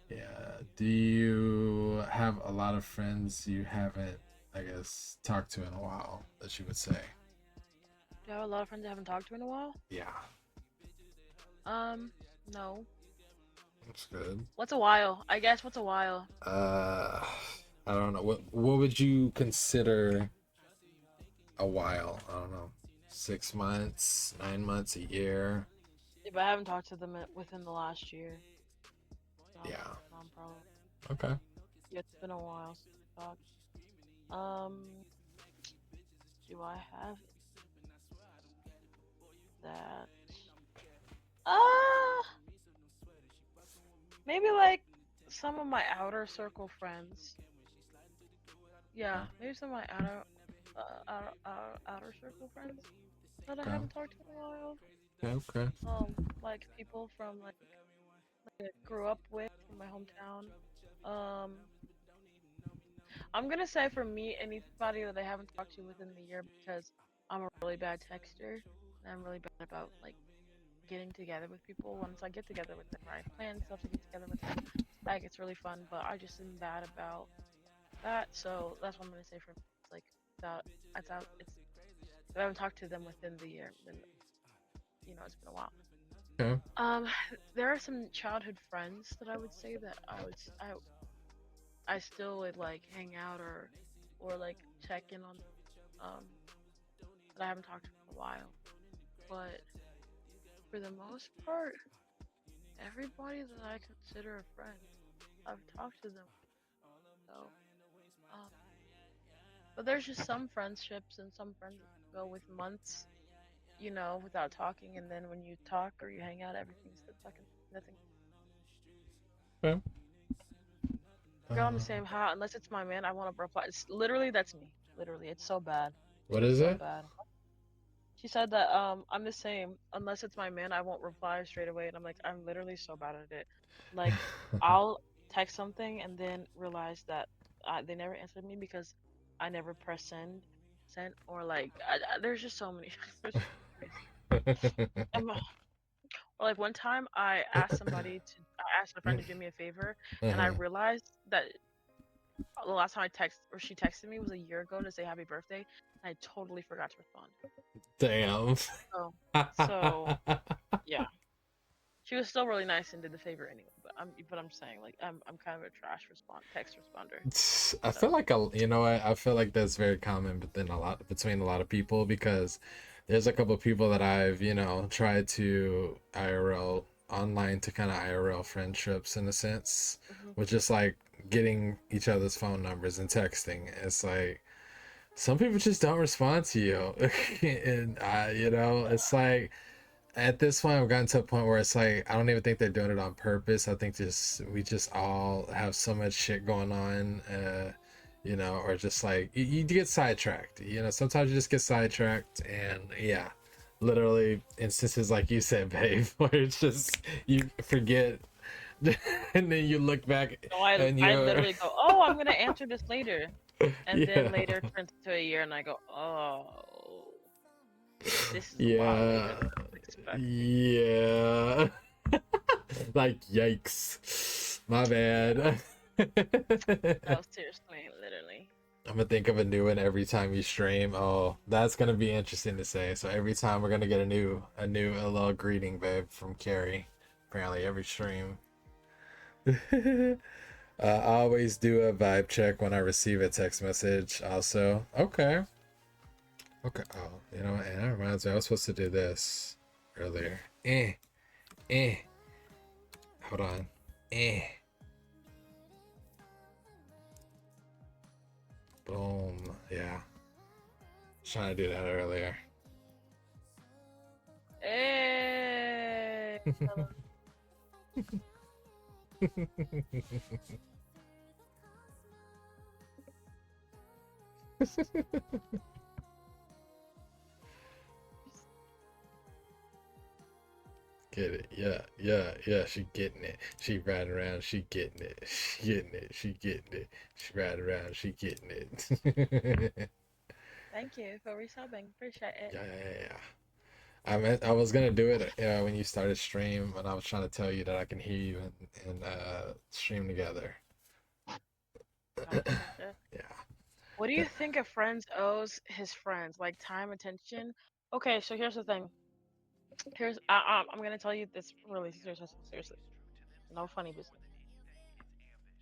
yeah. Do you have a lot of friends you haven't, I guess, talked to in a while that you would say? Do you have a lot of friends I haven't talked to in a while? Yeah, No. that's good. What's a while? I guess what's a while? I don't know. What would you consider a while? I don't know. 6 months, 9 months, a year. If I haven't talked to them within the last year. Yeah. Probably. Okay. Yeah, it's been a while since we talked. Do I have that? Maybe like some of my outer circle friends. Yeah, maybe some of my outer circle friends that I haven't talked to in a while. Okay. Like people from like I grew up with from my hometown. I'm gonna say for me, anybody that I haven't talked to within the year because I'm a really bad texter and I'm really bad about like getting together with people. Once I get together with them, or I plan stuff to get together with them, like it's really fun. But I just am bad about that, so that's what I'm gonna say for me. It's like it's out. It's if I haven't talked to them within the year, then you know it's been a while. Okay. There are some childhood friends that I would say that I still would like hang out or like check in on that I haven't talked to in a while. But for the most part, everybody that I consider a friend, I've talked to them. So, but there's just some friendships and some friends that go with months, you know, without talking, and then when you talk or you hang out, everything's fucking nothing. Okay. Girl, I'm the same. How unless it's my man, I want to reply. It's literally that's me. Literally, it's so bad. What It's is so it? bad. She said that I'm the same. Unless it's my man, I won't reply straight away. And I'm like, I'm literally so bad at it. Like, I'll text something and then realize that they never answered me because I never press send, or like, there's just so many. Or Or like one time I asked I asked a friend to do me a favor, and I realized that the last time she texted me was a year ago to say happy birthday, and I totally forgot to respond. Damn. So yeah. She was still really nice and did the favor anyway, but I'm saying like I'm kind of a trash text responder. I feel like you know what? I feel like that's very common between a lot of people, because there's a couple of people that I've, you know, tried to IRL online to kind of IRL friendships in a sense, with just like getting each other's phone numbers and texting. It's like some people just don't respond to you, and you know, it's like. At this point, I've gotten to a point where it's like I don't even think they're doing it on purpose. I think we just all have so much shit going on, you know, or just like you get sidetracked. You know, sometimes you just get sidetracked, and yeah, literally instances like you said, babe, where it's just you forget, and then you look back. No, I literally go, oh, I'm gonna answer this later, and then later turns into a year, and I go, oh. This is yeah. Like yikes, my bad. No, seriously, literally. I'm gonna think of a new one every time you stream. Oh, that's gonna be interesting to say. So every time we're gonna get a little greeting, babe, from Carrie. Apparently every stream. I always do a vibe check when I receive a text message. Also, okay. Okay. Oh, you know what? And that reminds me, I was supposed to do this earlier. Hold on. Boom. Yeah. Trying to do that earlier. Hey. Get it? Yeah. She getting it. She riding around. She getting it. She getting it. She getting it. She riding around. She getting it. Thank you for resubbing. Appreciate it. Yeah. I was gonna do it when you started stream, and I was trying to tell you that I can hear you and stream together. Yeah. What do you think a friend owes his friends? Like time, attention? Okay, so here's the thing. I'm gonna tell you this really seriously. No funny business.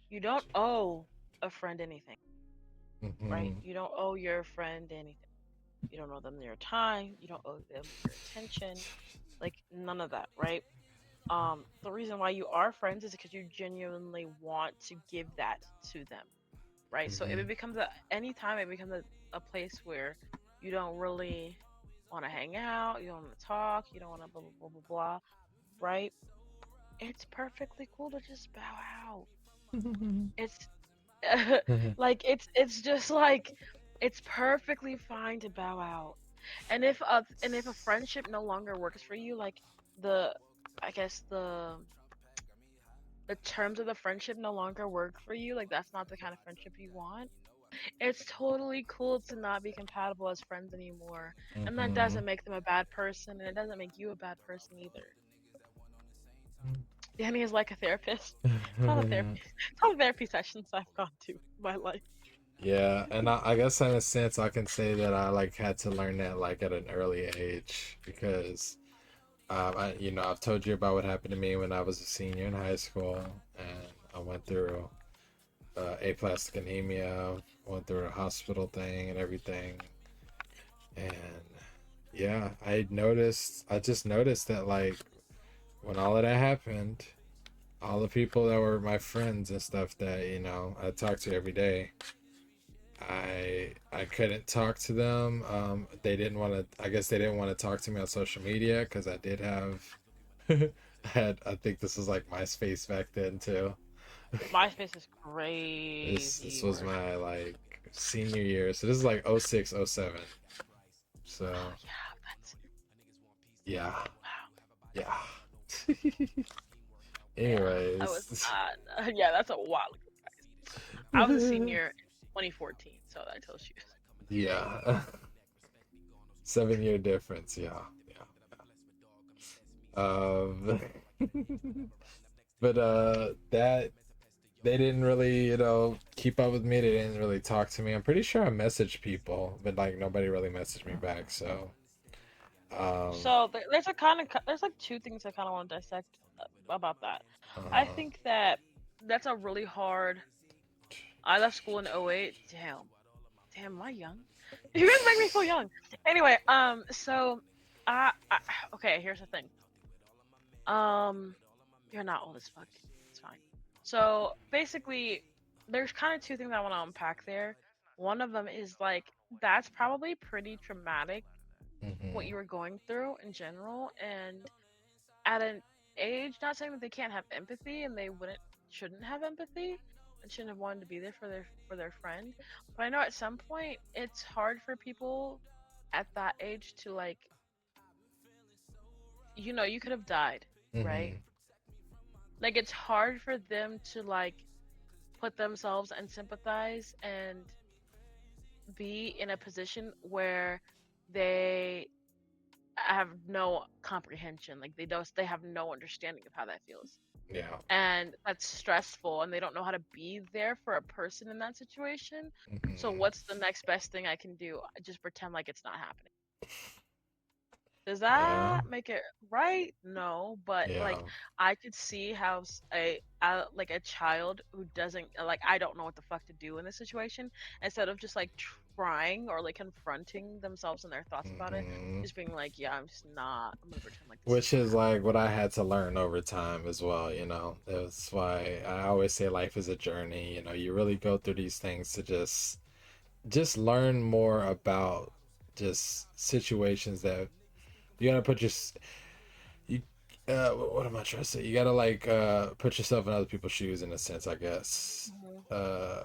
You don't owe a friend anything, right? You don't owe your friend anything. You don't owe them your time. You don't owe them your attention. Like none of that, right? The reason why you are friends is because you genuinely want to give that to them, right? So if it becomes anytime it becomes a place where you don't really want to hang out, you don't want to talk, you don't want to blah blah blah blah, right? It's perfectly cool to just bow out. It's like it's just like it's perfectly fine to bow out. And if a friendship no longer works for you, like I guess the terms of the friendship no longer work for you, like that's not the kind of friendship you want, it's totally cool to not be compatible as friends anymore. And that doesn't make them a bad person, and it doesn't make you a bad person either. Danny is like a therapist. It's all the therapy sessions I've gone to in my life. Yeah, and I guess in a sense I can say that I like had to learn that like at an early age, because I've told you about what happened to me when I was a senior in high school, and I went through aplastic anemia, went through a hospital thing and everything, and yeah, I just noticed that like when all of that happened, all the people that were my friends and stuff that, you know, I talked to every day, I couldn't talk to them. They didn't want to. I guess they didn't want to talk to me on social media because I did have. I think this was like MySpace back then too. MySpace is crazy. This was my like senior year, so this is like 06, 07. So. Yeah. Anyways. I was yeah, that's a while ago, guys. I was a senior in 2014, so that tells you. Yeah. 7-year difference, yeah. Um, but that they didn't really, keep up with me. They didn't really talk to me. I'm pretty sure I messaged people, but like nobody really messaged me back. So, So there's like two things I kind of want to dissect about that. I uh, think that that's a really hard. I left school in '08. Damn, am I young? You guys make me feel young. Anyway, so I okay. Here's the thing. You're not old as fuck. It's fine. So basically, there's kind of two things I want to unpack there. One of them is like that's probably pretty traumatic what mhm. you were going through in general, and at an age, not saying that they can't have empathy and they shouldn't have empathy and shouldn't have wanted to be there for their friend, but I know at some point it's hard for people at that age to like, you could have died, right? Mhm. Like it's hard for them to like put themselves and sympathize and be in a position where they have no comprehension, like they have no understanding of how that feels, Yeah. and that's stressful, and they don't know how to be there for a person in that situation. So Mhm. what's the next best thing I can do? I just pretend like it's not happening. Does Yeah. that make it right? No, but like Yeah. I could see how like a child who doesn't like, I don't know what the fuck to do in this situation, instead of just like trying or like confronting themselves and their thoughts about it, Mhm. just being like, yeah, I'm gonna pretend like this is Which not is happening. like what I had to learn over time as well, That's why I always say life is a journey, you really go through these things to just learn more about just situations that you gotta put your you what am I trying to say? You gotta like put yourself in other people's shoes in a sense, I guess. Mhm.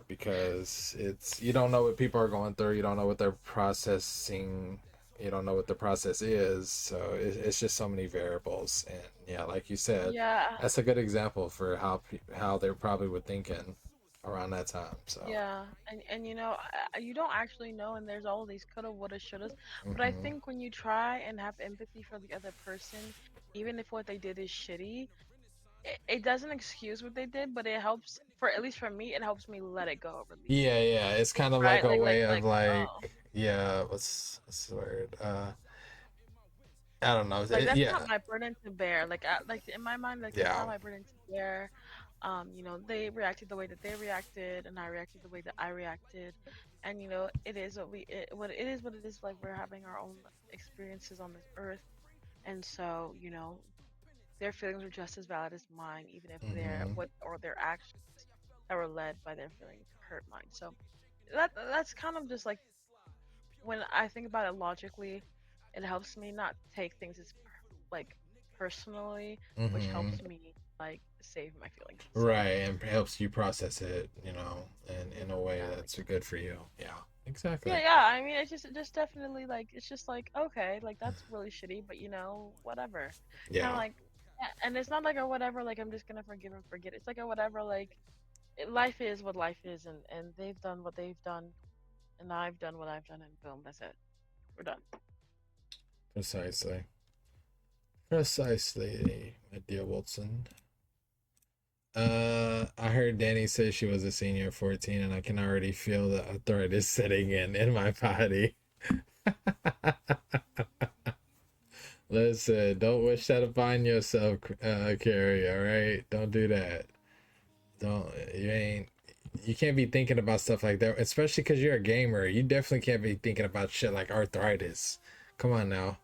Because it's you don't know what people are going through, you don't know what they're processing, you don't know what the process is, so it's just so many variables. And yeah, like you said, Yeah, that's a good example for how they probably were thinking around that time. So yeah, and you don't actually know, and there's all these coulda, woulda, shouldas. But I hmm think when you try and have empathy for the other person, even if what they did is shitty, it doesn't excuse what they did, but it helps, for at least for me, it helps me let it go or release it. yeah, it's kind of like Right? a Like way of oh, like, yeah, what's the word, I don't know. like that's not Yeah, my burden to bear. Like in my mind, like that's yeah. not my burden to bear. They reacted the way that they reacted, and I reacted the way that I reacted, and it is what it is. Like we're having our own experiences on this earth, and so their feelings are just as valid as mine, even if hmm their actions that were led by their feelings hurt mine. So that's kind of just like when I think about it logically, it helps me not take things as like personally, which hmm helps me like save my feelings. So Right, and helps you process it, and in a way yeah, like that's good for you. Yeah, yeah, exactly. yeah. I mean, it just definitely like it's just like okay, like that's really shitty, but whatever. Kind of Yeah, like, yeah, and it's not like a whatever. Like I'm just gonna forgive and forget. It's like a whatever. Like life is what life is, and they've done what they've done, and I've done what I've done, and boom, that's it. We're done. precisely. Precisely, my dear Wilson. I heard Danny say she was a senior at 14, and I can already feel the arthritis setting in my body. Listen, don't wish that upon yourself, Carrie. All right, don't do that. Don't you can't be thinking about stuff like that, especially because you're a gamer. You definitely can't be thinking about shit like arthritis. Come on now.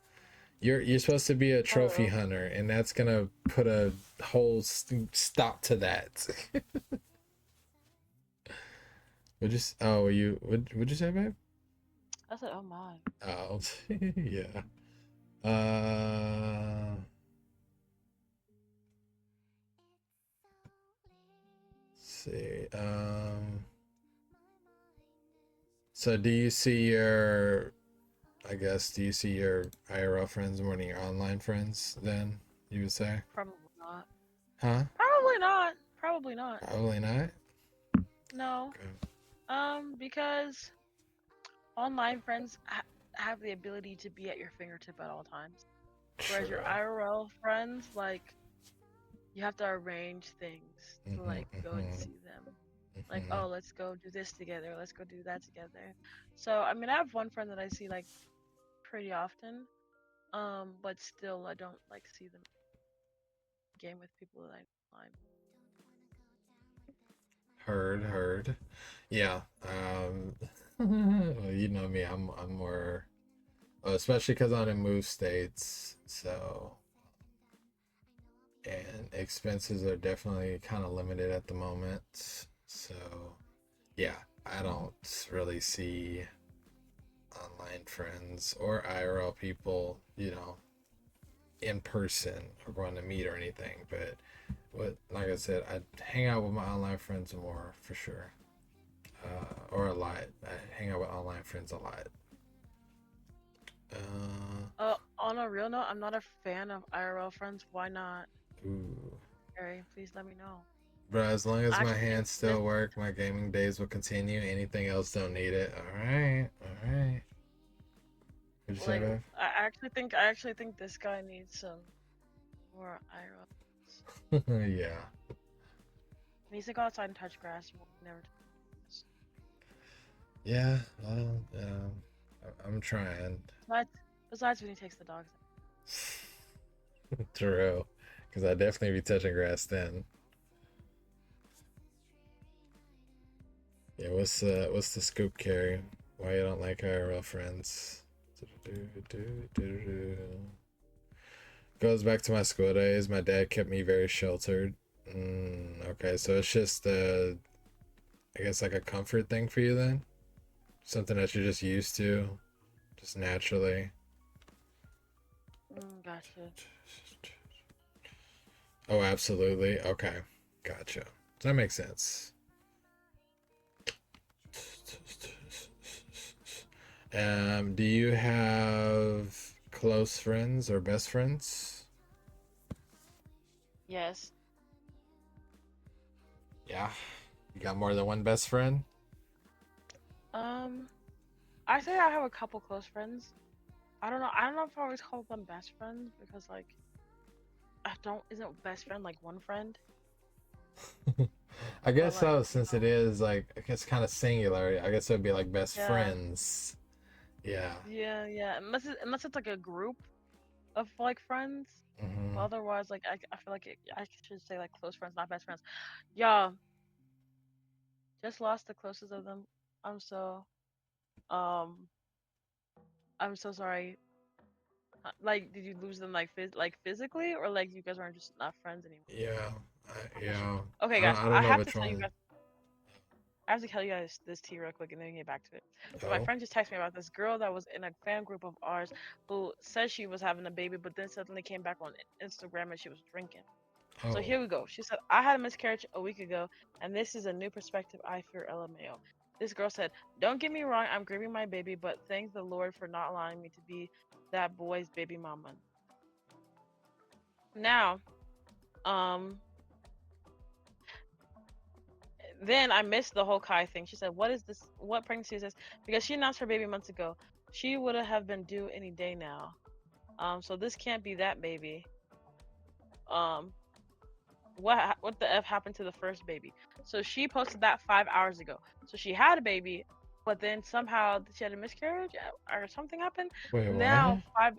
You're supposed to be a trophy Oh, hunter, and that's gonna put a whole stop to that. Would you say, babe? I said, oh my. Oh, yeah. Uh, let's see. So do you see your IRL friends more than your online friends then, you would say? Probably not. Huh? Probably not. Probably not. Probably not. No. Okay. Because online friends have the ability to be at your fingertip at all times. Whereas True. your IRL friends, like, you have to arrange things to like go and see them. Like, oh, let's go do this together. Let's go do that together. So, I mean, I have one friend that I see like pretty often, but still, I don't like see them game with people that I climb. Heard. Yeah. Well, you know me. I'm more, especially because I'm in move states. So, and expenses are definitely kind of limited at the moment. So, yeah, I don't really see online friends or IRL people, in person or going to meet or anything. But like I said, I hang out with my online friends more for sure, or a lot. I hang out with online friends a lot. On a real note, I'm not a fan of IRL friends. Why not? Ooh. Gary, please let me know. Bro, as long as my Actually, hands still work, my gaming days will continue. Anything else don't need it. All right. What'd you say, like, babe? I actually think this guy needs some more IRL. Yeah. He needs to go outside and touch grass. Never. Yeah. Well, I'm trying. Besides when he takes the dogs. True. Because I definitely be touching grass then. Yeah, what's the scoop, Carrie? Why you don't like IRL friends? Goes back to my school days. My dad kept me very sheltered. Okay, so it's just I guess like a comfort thing for you then? Something that you're just used to, just naturally. Gotcha. Oh, absolutely. Okay, gotcha. Does that make sense? Do you have close friends or best friends? Yes. Yeah. You got more than one best friend? I say I have a couple close friends. I don't know if I always call them best friends because like isn't best friend like one friend? I guess like, so, since it is like I guess kind of singular. I guess it would be like best friends. Yeah. Yeah. Unless it's like a group of like friends. Mm-hmm. Otherwise, like I feel like I should say like close friends, not best friends. Y'all just lost the closest of them. I'm so sorry. Like, did you lose them like physically, or like you guys aren't just not friends anymore? Yeah. Okay, guys, I don't I know have to which tell you one. guys. I have to tell you guys this tea real quick, and then we get back to it. So my Oh. friend just texted me about this girl that was in a fan group of ours who said she was having a baby, but then suddenly came back on Instagram and she was drinking. So here we go. She said, I had a miscarriage a week ago, and this is a new perspective I fear LMAO. This girl said, don't get me wrong, I'm grieving my baby, but thank the Lord for not allowing me to be that boy's baby mama. Now, then I missed the whole Kai thing. She said, what is this? What pregnancy is this? Because she announced her baby months ago. She would have been due any day now. So this can't be that baby. What the F happened to the first baby? So she posted that 5 hours ago. So she had a baby, but then somehow she had a miscarriage or something happened. Wait, now what?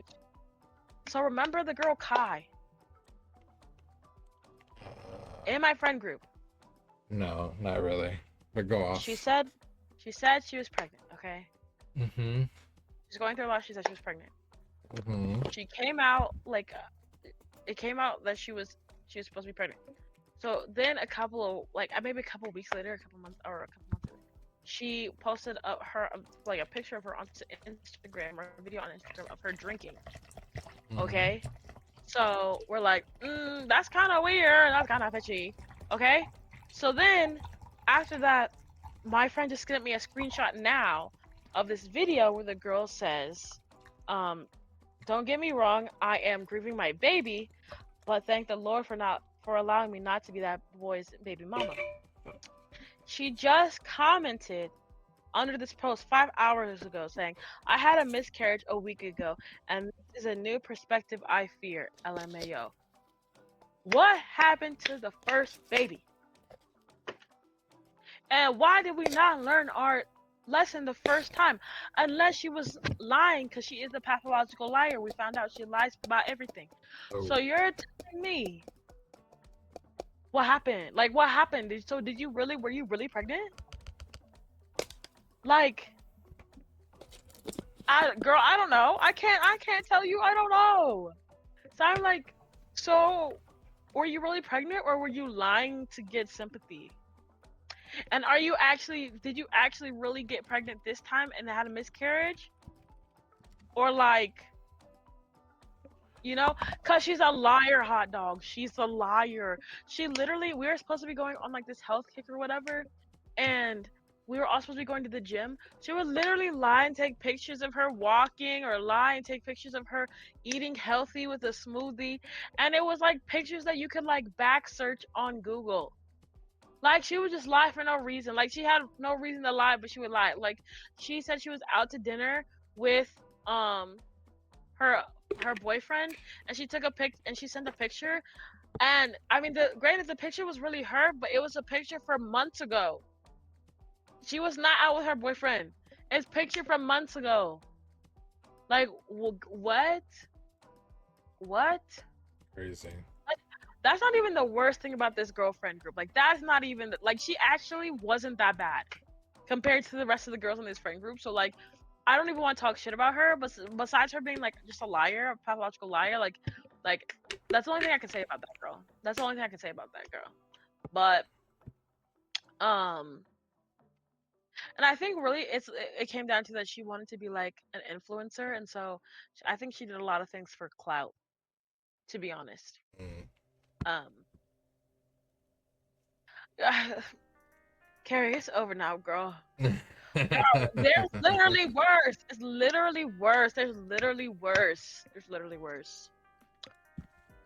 So remember the girl Kai in my friend group? No, not really. But go off. She said she was pregnant. Okay. Mm-hmm. She's going through a lot. She said she was pregnant. Mm-hmm. She came out like it came out that she was supposed to be pregnant. So then maybe a couple weeks later, a couple months later, she posted up her like a picture of her on Instagram or a video on Instagram of her drinking. Okay, so we're like, that's kind of weird. That's kind of fishy. Okay, so then after that, my friend just sent me a screenshot now of this video where the girl says, don't get me wrong, I am grieving my baby, but thank the Lord for allowing me not to be that boy's baby mama. She just commented under this post 5 hours ago saying, I had a miscarriage a week ago, and this is a new perspective I fear. LMAO. What happened to the first baby? And why did we not learn our lesson the first time? Unless she was lying, because she is a pathological liar. We found out she lies about everything. Oh. So you're telling me what happened? Like, what happened? Were you really pregnant? Like, girl, I don't know. I can't tell you. I don't know. So I'm like, so were you really pregnant, or were you lying to get sympathy? And did you actually really get pregnant this time and had a miscarriage? Or like, because she's a liar, hot dog. She's a liar. We were supposed to be going on like this health kick or whatever, and we were all supposed to be going to the gym. She would literally lie and take pictures of her walking, or lie and take pictures of her eating healthy with a smoothie. And it was like pictures that you could like back search on Google. Like, she would just lie for no reason. Like, she had no reason to lie, but she would lie. Like, she said she was out to dinner with her boyfriend, and she took a pic and she sent a picture. And I mean, granted, the picture was really her, but it was a picture from months ago. She was not out with her boyfriend. It's a picture from months ago. Like, what? What? Crazy. That's not even the worst thing about this girlfriend group. Like, that's not even like, she actually wasn't that bad compared to the rest of the girls in this friend group. So like, I don't even want to talk shit about her, but besides her being like just a liar, a pathological liar, like that's the only thing I can say about that girl. That's the only thing I can say about that girl. But and I think really it came down to that she wanted to be like an influencer, and so I think she did a lot of things for clout, to be honest. Carrie, it's over now, girl. Girl, there's literally worse. It's literally worse. There's literally worse. There's literally worse.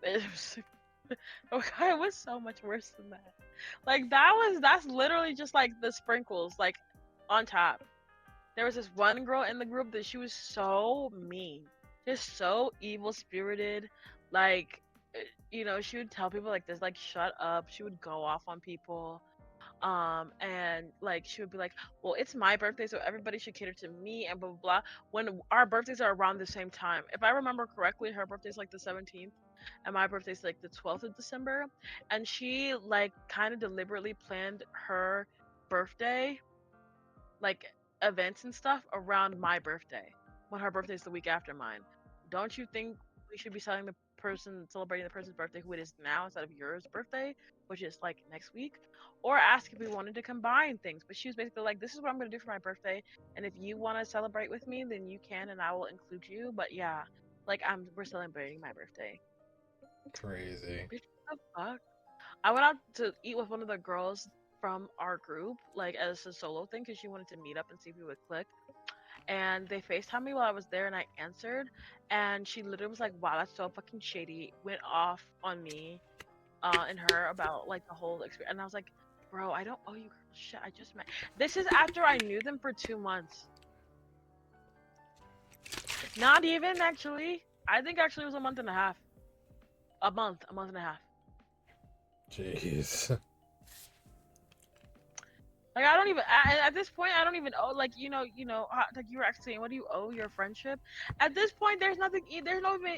Okay, it was so much worse than that. Like, that's literally just like the sprinkles, like on top. There was this one girl in the group that she was so mean, just so evil spirited. Like, she would tell people like this, like, shut up. She would go off on people. And like, she would be like, well, it's my birthday, so everybody should cater to me, and blah blah blah, when our birthdays are around the same time. If I remember correctly, her birthday's like the 17th and my birthday's like the 12th of December, and she like kind of deliberately planned her birthday like events and stuff around my birthday, when her birthday's the week after mine. Don't you think we should be celebrating the person's birthday who it is now, instead of yours birthday, which is like next week? Or ask if we wanted to combine things. But she was basically like, this is what I'm going to do for my birthday, and if you want to celebrate with me, then you can, and I will include you. But yeah, like, we're celebrating my birthday. Crazy. Bitch, what the fuck? I went out to eat with one of the girls from our group, like as a solo thing, because she wanted to meet up and see if we would click. And they FaceTimed me while I was there, and I answered, and she literally was like, wow, that's so fucking shady. Went off on me and her about like the whole experience. And I was like, bro, I don't owe you shit. I just met. This is after I knew them for 2 months. Not even, actually. I think actually it was a month and a half. A month and a half. Jeez. Like, I don't even, at this point, I don't even owe, like, like you were actually saying, what do you owe your friendship? At this point, there's no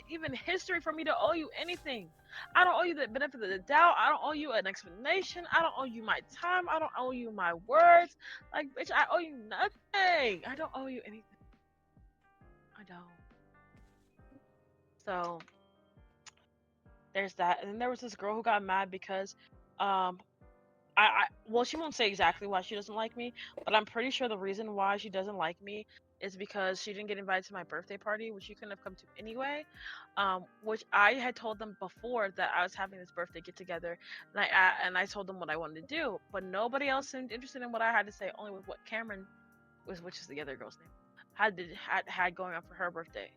even history for me to owe you anything. I don't owe you the benefit of the doubt. I don't owe you an explanation. I don't owe you my time. I don't owe you my words. Like, bitch, I owe you nothing. I don't owe you anything. I don't. So, there's that. And then there was this girl who got mad because, well, she won't say exactly why she doesn't like me, but I'm pretty sure the reason why she doesn't like me is because she didn't get invited to my birthday party, which she couldn't have come to anyway. Which I had told them before that I was having this birthday get together, and I told them what I wanted to do, but nobody else seemed interested in what I had to say. Only with what Cameron which is the other girl's name, had going on for her birthday.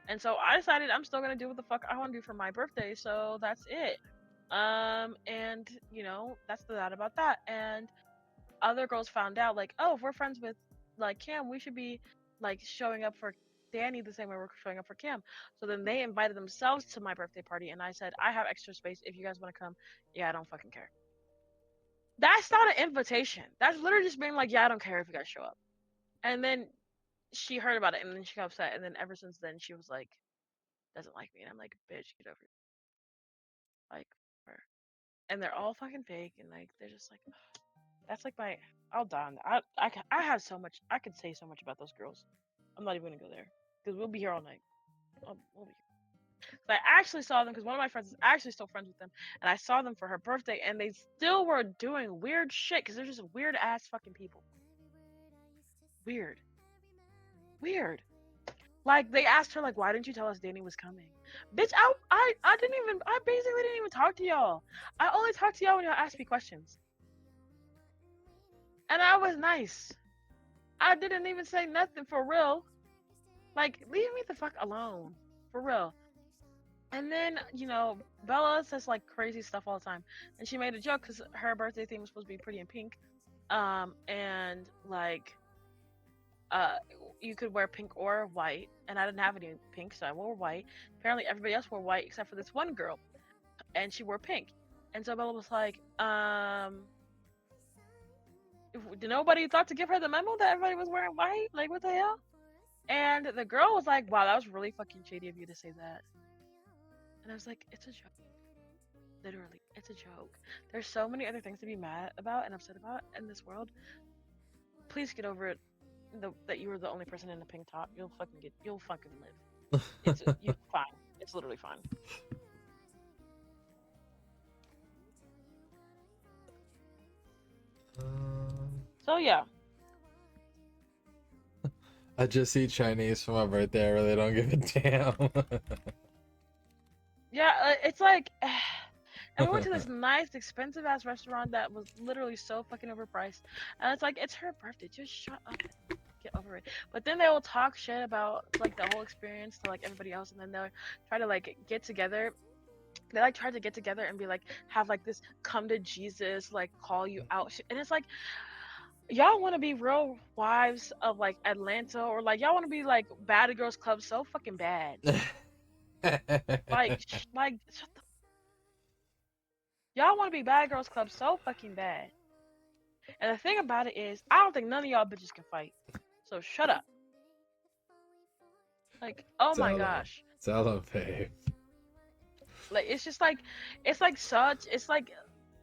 And so I decided I'm still gonna do what the fuck I want to do for my birthday. So that's it. And that's that about that. And other girls found out, like, oh, if we're friends with like Cam, we should be like showing up for Danny the same way we're showing up for Cam. So then they invited themselves to my birthday party, and I said, I have extra space if you guys want to come. Yeah, I don't fucking care. That's not an invitation. That's literally just being like, yeah, I don't care if you guys show up. And then she heard about it, and then she got upset, and then ever since then she was like, doesn't like me, and I'm like, bitch, get over it. Like, her. And they're all fucking fake, and like they're just like, ugh. That's like my, I'll die on that. I have so much, I could say so much about those girls. I'm not even gonna go there because we'll be here all night. We'll be here. So I actually saw them because one of my friends is actually still friends with them, and I saw them for her birthday, and they still were doing weird shit because they're just weird ass fucking people. Weird. Like they asked her, like, why didn't you tell us Danny was coming? Bitch, I basically didn't even talk to y'all. I only talked to y'all when y'all asked me questions. And I was nice. I didn't even say nothing for real. Like, leave me the fuck alone. For real. And then, you know, Bella says like crazy stuff all the time. And she made a joke because her birthday theme was supposed to be pretty in pink. And like you could wear pink or white, and I didn't have any pink, so I wore white. Apparently everybody else wore white except for this one girl, and she wore pink. And so Bella was like, did nobody thought to give her the memo that everybody was wearing white? Like, what the hell? And the girl was like, wow, that was really fucking shady of you to say that. And I was like, it's a joke. Literally, it's a joke. There's so many other things to be mad about and upset about in this world. Please get over it. That you were the only person in the pink top. You'll fucking live. You're fine. It's literally fine. So yeah. I just eat Chinese for my birthday. I really don't give a damn. Yeah, it's like, and we went to this nice, expensive ass restaurant that was literally so fucking overpriced. And it's like, it's her birthday. Just shut up. Get over it. But then they will talk shit about like the whole experience to like everybody else, and then they'll try to like get together. They like try to get together and be like, have like this come to Jesus, like call you out shit. And it's like, y'all want to be real wives of like Atlanta, or like y'all want to be like Bad Girls Club so fucking bad. like shut the. Y'all want to be Bad Girls Club so fucking bad. And the thing about it is, I don't think none of y'all bitches can fight. So shut up. Like, oh my gosh. Tell him, babe. Like, it's just like, it's like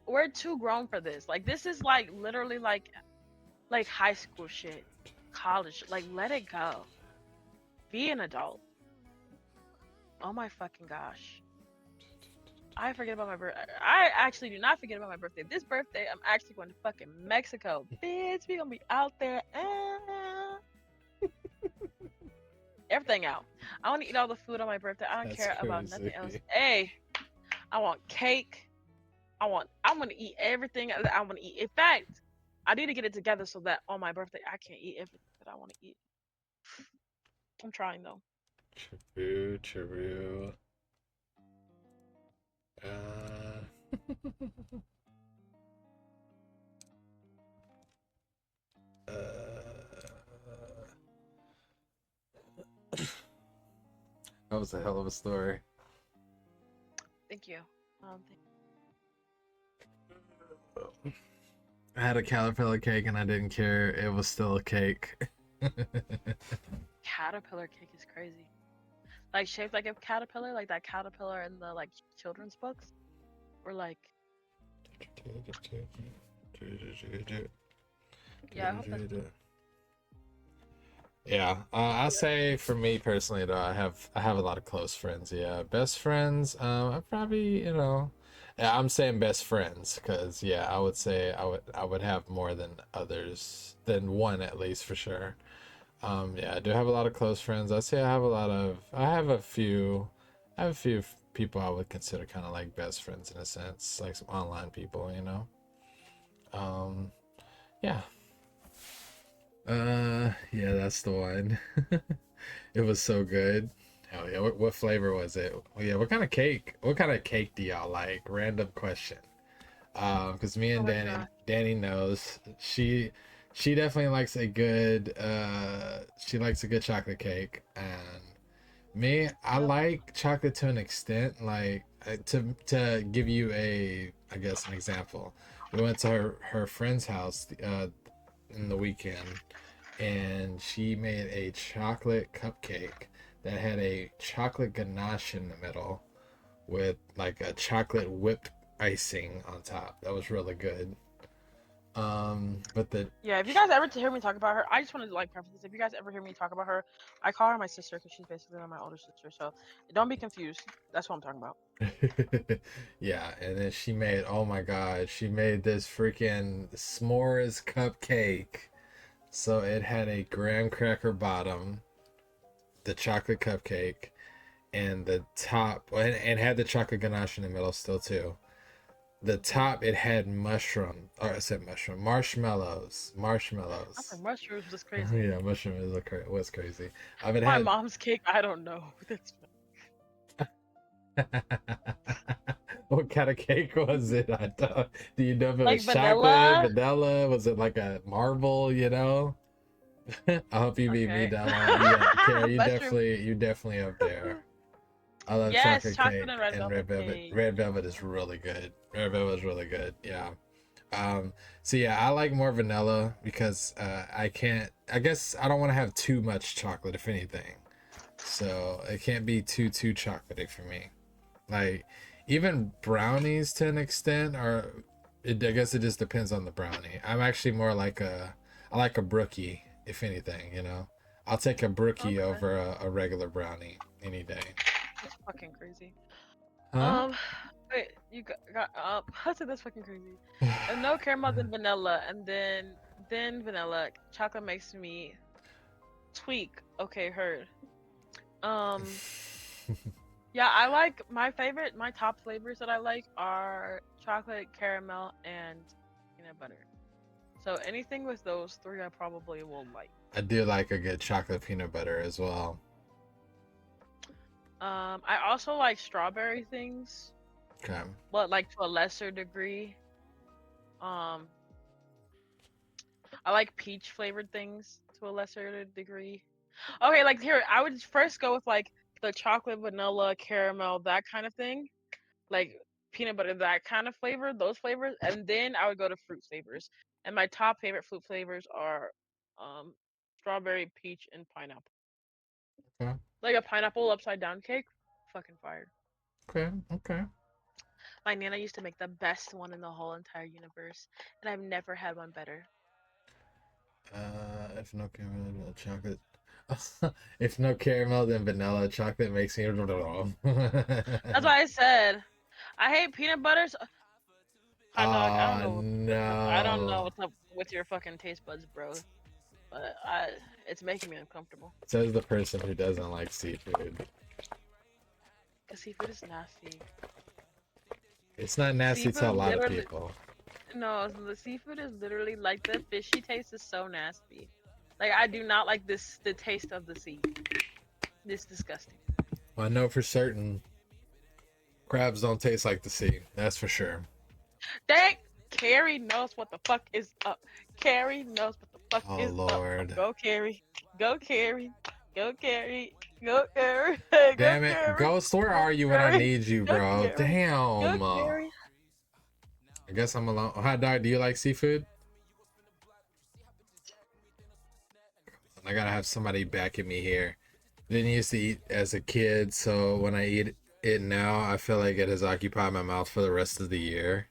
we're too grown for this. Like, this is like literally like high school shit, college. Like, let it go. Be an adult. Oh my fucking gosh. I forget about my birthday. I actually do not forget about my birthday. This birthday, I'm actually going to fucking Mexico. Bitch, we gonna be out there. Everything out. I want to eat all the food on my birthday. I don't care about nothing else. Hey, I want cake. I'm gonna eat everything that I want to eat. In fact, I need to get it together so that on my birthday I can eat everything that I want to eat. I'm trying though. True. That was a hell of a story. Thank you. I had a caterpillar cake and I didn't care. It was still a cake. Caterpillar cake is crazy. Like shaped like a caterpillar, like that caterpillar in the like children's books, or like. Yeah, I hope that's. Yeah, I'll say for me personally though, I have a lot of close friends. Yeah, best friends. I probably I'm saying best friends because yeah, I would say I would have more than others, than one at least for sure. Yeah, I do have a lot of close friends. I'd say I have a few people I would consider kind of like best friends in a sense, like some online people, yeah. Yeah, that's the one. It was so good. Hell yeah. What flavor was it? Well, yeah, what kind of cake do y'all like? Random question. Because me and Danny knows she she definitely likes a good she likes a good chocolate cake. And me, I like chocolate to an extent. Like to give you I guess an example. We went to her friend's house in the weekend, and she made a chocolate cupcake that had a chocolate ganache in the middle with like a chocolate whipped icing on top. That was really good. But Yeah, if you guys ever hear me talk about her, I just wanted to like preface this. If you guys ever hear me talk about her, I call her my sister because she's basically my older sister. So don't be confused. That's what I'm talking about. yeah, and then she made, oh my god, she made this freaking s'mores cupcake. So it had a graham cracker bottom, the chocolate cupcake, and the top, and had the chocolate ganache in the middle still too. The top, it had marshmallows. I think mushrooms was crazy. Yeah, mushroom was crazy. It My had mom's cake, I don't know. That's what kind of cake was it? I don't. Do you know if it like was vanilla? chocolate, vanilla? Was it like a marble? You know. I hope you beat me Okay. down. Yeah, Kara, Mushroom. you definitely up there. I love Yes, chocolate chocolate cake and red and velvet red velvet. cake. Red velvet is really good. Red velvet is really good. Yeah. So yeah, I like more vanilla because I guess I don't want to have too much chocolate, if anything. So it can't be too chocolatey for me. Like even brownies to an extent I guess it just depends on the brownie. I'm actually more like I like a brookie, if anything, you know. I'll take a brookie over a regular brownie any day. That's fucking crazy. Huh? Wait, you got I said that's fucking crazy. And no caramel, then vanilla, and then vanilla. Chocolate makes me tweak. Okay, heard. Yeah, I like my top flavors that I like are chocolate, caramel, and peanut butter. So anything with those three, I probably will like. I do like a good chocolate peanut butter as well. I also like strawberry things. Okay. But like to a lesser degree. I like peach flavored things to a lesser degree. Okay, like here, I would first go with like the chocolate, vanilla, caramel, that kind of thing. Like peanut butter, that kind of flavor, those flavors, and then I would go to fruit flavors. And my top favorite fruit flavors are strawberry, peach, and pineapple. Okay. Like a pineapple upside down cake, fucking fire. Okay. Okay. My nana used to make the best one in the whole entire universe, and I've never had one better. If no caramel, no chocolate. If no caramel, then vanilla. Chocolate makes me. That's why I said I hate peanut butter. Hot dog, I don't know. I don't know No. what's up with your fucking taste buds, bro. But it's making me uncomfortable. Says the person who doesn't like seafood. Cause seafood is nasty. It's not nasty to a Seafood lot of literally, people. no, the seafood is literally like the fishy taste is so nasty. Like I do not like the taste of the sea. It's disgusting. Well, I know for certain crabs don't taste like the sea. That's for sure. Dang, Carrie knows what the fuck is up. Carrie knows what the fuck is Lord. up. Go Carrie. Go Carrie. Go Carrie. Go Carrie. Damn it. Carrie. Ghost, where are you when I need you, bro? Damn. Go Carrie. I guess I'm alone. Hot dog, do you like seafood? I gotta have somebody backing me here. Didn't used to eat as a kid, so when I eat it now, I feel like it has occupied my mouth for the rest of the year.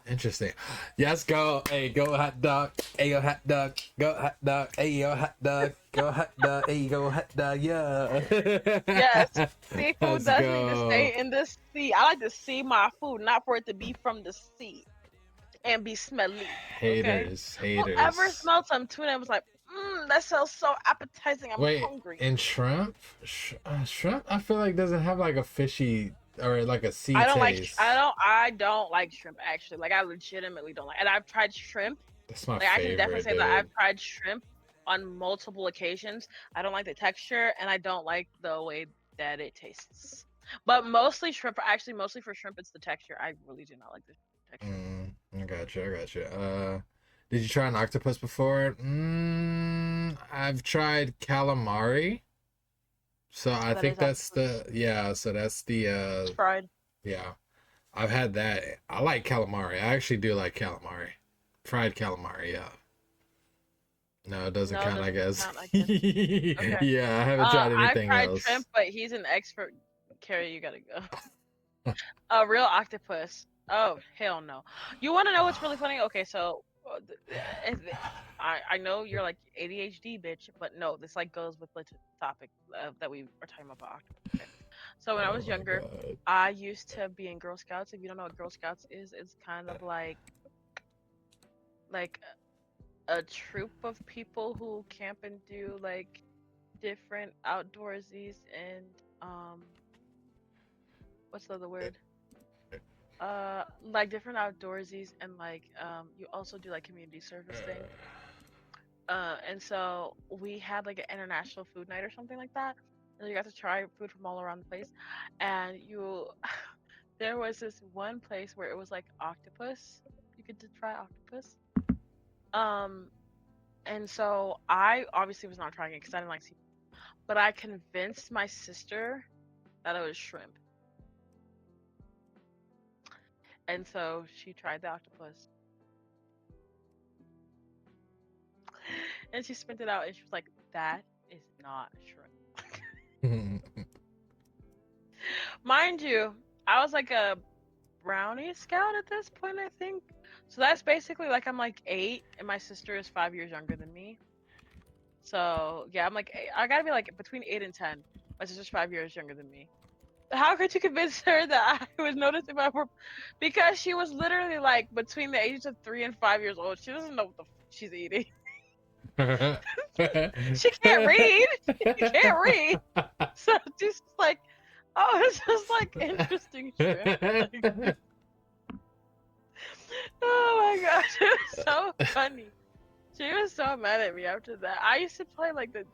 Interesting. Yes, go. Hey, go hot dog. Hey, yo hot dog. Go hot dog. Hey, yo hot dog. Go hot dog. Hey, go hot dog. Yeah. Yes. Seafood Let's does need go. to stay in the sea. I like to see my food, not for it to be from the sea and be smelly. Haters. Okay? Haters. Whoever smelled some tuna and was like, that smells so appetizing. I'm Wait, hungry. and shrimp? Shrimp, I feel like doesn't have like a fishy or like a sea I don't taste. I don't like shrimp actually. Like I legitimately don't like. And I've tried shrimp. That's my favorite. I can definitely say that I've dude. tried shrimp on multiple occasions. I don't like the texture and I don't like the way that it tastes. But mostly shrimp. Actually, mostly for shrimp, it's the texture. I really do not like the texture. I got you. Did you try an octopus before? I've tried calamari. So I think that's the so that's the It's fried. yeah. I've had that. I like calamari. I actually do like calamari. Fried calamari, yeah. No, it doesn't count, I guess. Okay. Yeah, I haven't tried anything I've tried else. shrimp, but he's an expert. Carrie, you gotta go. A real octopus. Oh, hell no. You want to know what's really funny? Okay, so I know you're like ADHD, bitch, but no, this like goes with the topic that we were talking about octopus. Okay. So when I was younger, I used to be in Girl Scouts. If you don't know what Girl Scouts is, it's kind of like a troop of people who camp and do like different outdoorsies and what's the other word? Like different outdoorsies and like you also do like community service thing. And so we had like an international food night or something like that. And you got to try food from all around the place. And there was this one place where it was like octopus. You could try octopus. And so I obviously was not trying it because I didn't like seafood. But I convinced my sister that it was shrimp. And so she tried the octopus. And she spit it out and she was like, that is not shrimp. Mind you, I was like a brownie scout at this point, I think. So that's basically like I'm like 8 and my sister is 5 years younger than me. So yeah, I'm like I gotta be like between 8 and 10. My sister's 5 years younger than me. How could you convince her that I was noticing my because she was literally like between the ages of 3 and 5 years old. She doesn't know what the she's eating. She can't read. She can't read. So she's like, oh, it's just like interesting shrimp. Like, oh my gosh, it was so funny. She was so mad at me after that. I used to play like the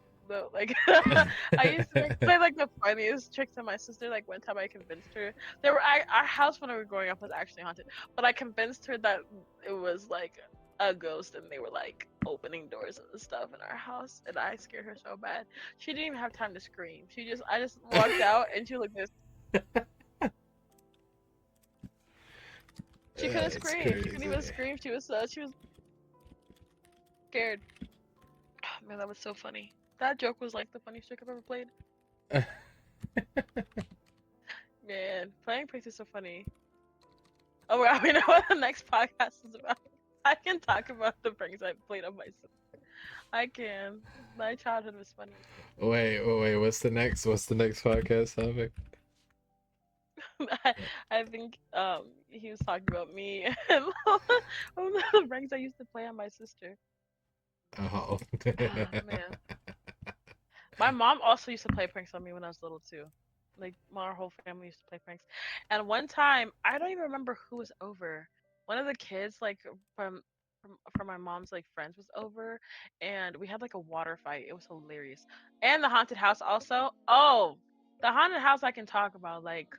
like I used to like, play like the funniest tricks on my sister. Like one time I convinced her our house when we were growing up was actually haunted, but I convinced her that it was like a ghost and they were like opening doors and stuff in our house, and I scared her so bad. She didn't even have time to scream. I just walked out and she looked this. She couldn't scream. Crazy. She couldn't even scream. She was scared. Oh, man, that was so funny. That joke was like the funniest joke I've ever played. Man, playing pranks is so funny. Oh, well, we know what the next podcast is about. I can talk about the pranks I played on my sister. I can. My childhood was funny. Wait. What's the next podcast topic? I think he was talking about me and the pranks I used to play on my sister. Oh. Man. My mom also used to play pranks on me when I was little too. Like our whole family used to play pranks. And one time, I don't even remember who was over. One of the kids, like from my mom's like friends, was over, and we had like a water fight. It was hilarious. And the haunted house also. Oh, the haunted house I can talk about like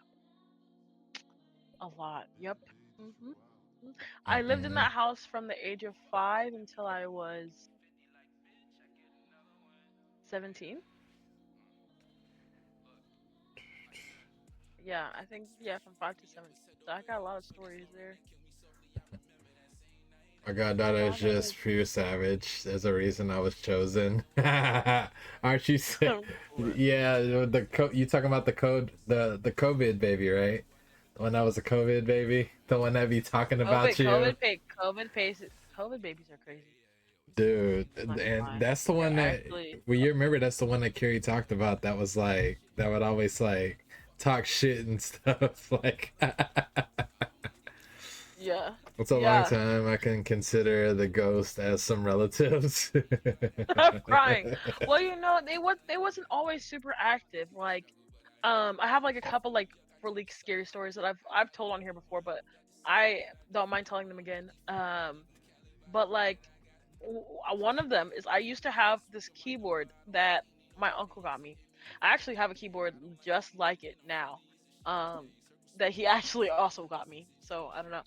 a lot. Yep. I lived in that house from the age of 5 until I was 17. Yeah, I think from 5 to 7. So I got a lot of stories there. My goddaughter is just pure savage. There's a reason I was chosen. Aren't you? Yeah, you talking about the COVID baby, right? The one that was a COVID baby, the one that be talking about you. COVID babies are crazy. Dude, and that's the one that you remember. That's the one that Carrie talked about. That was like that would always like talk shit and stuff. Like, yeah, it's a long time. I can consider the ghost as some relatives. I'm crying. Well, they wasn't always super active. Like, I have like a couple like really scary stories that I've told on here before, but I don't mind telling them again. But like. One of them is I used to have this keyboard that my uncle got me. I actually have a keyboard just like it now. that he actually also got me. So I don't know.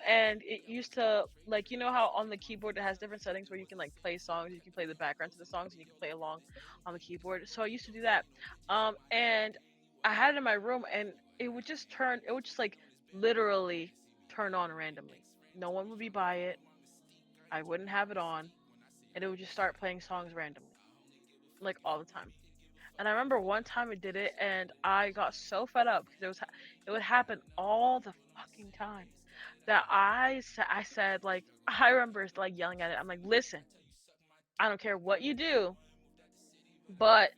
And it used to, like, you know how on the keyboard it has different settings where you can like play songs, you can play the background to the songs, and you can play along on the keyboard. So I used to do that. And I had it in my room, and it would just like literally turn on randomly. No one would be by it. I wouldn't have it on, and it would just start playing songs randomly, like all the time. And I remember one time it did it, and I got so fed up because it would happen all the fucking time that I said, like, I remember like yelling at it. I'm like, listen, I don't care what you do, but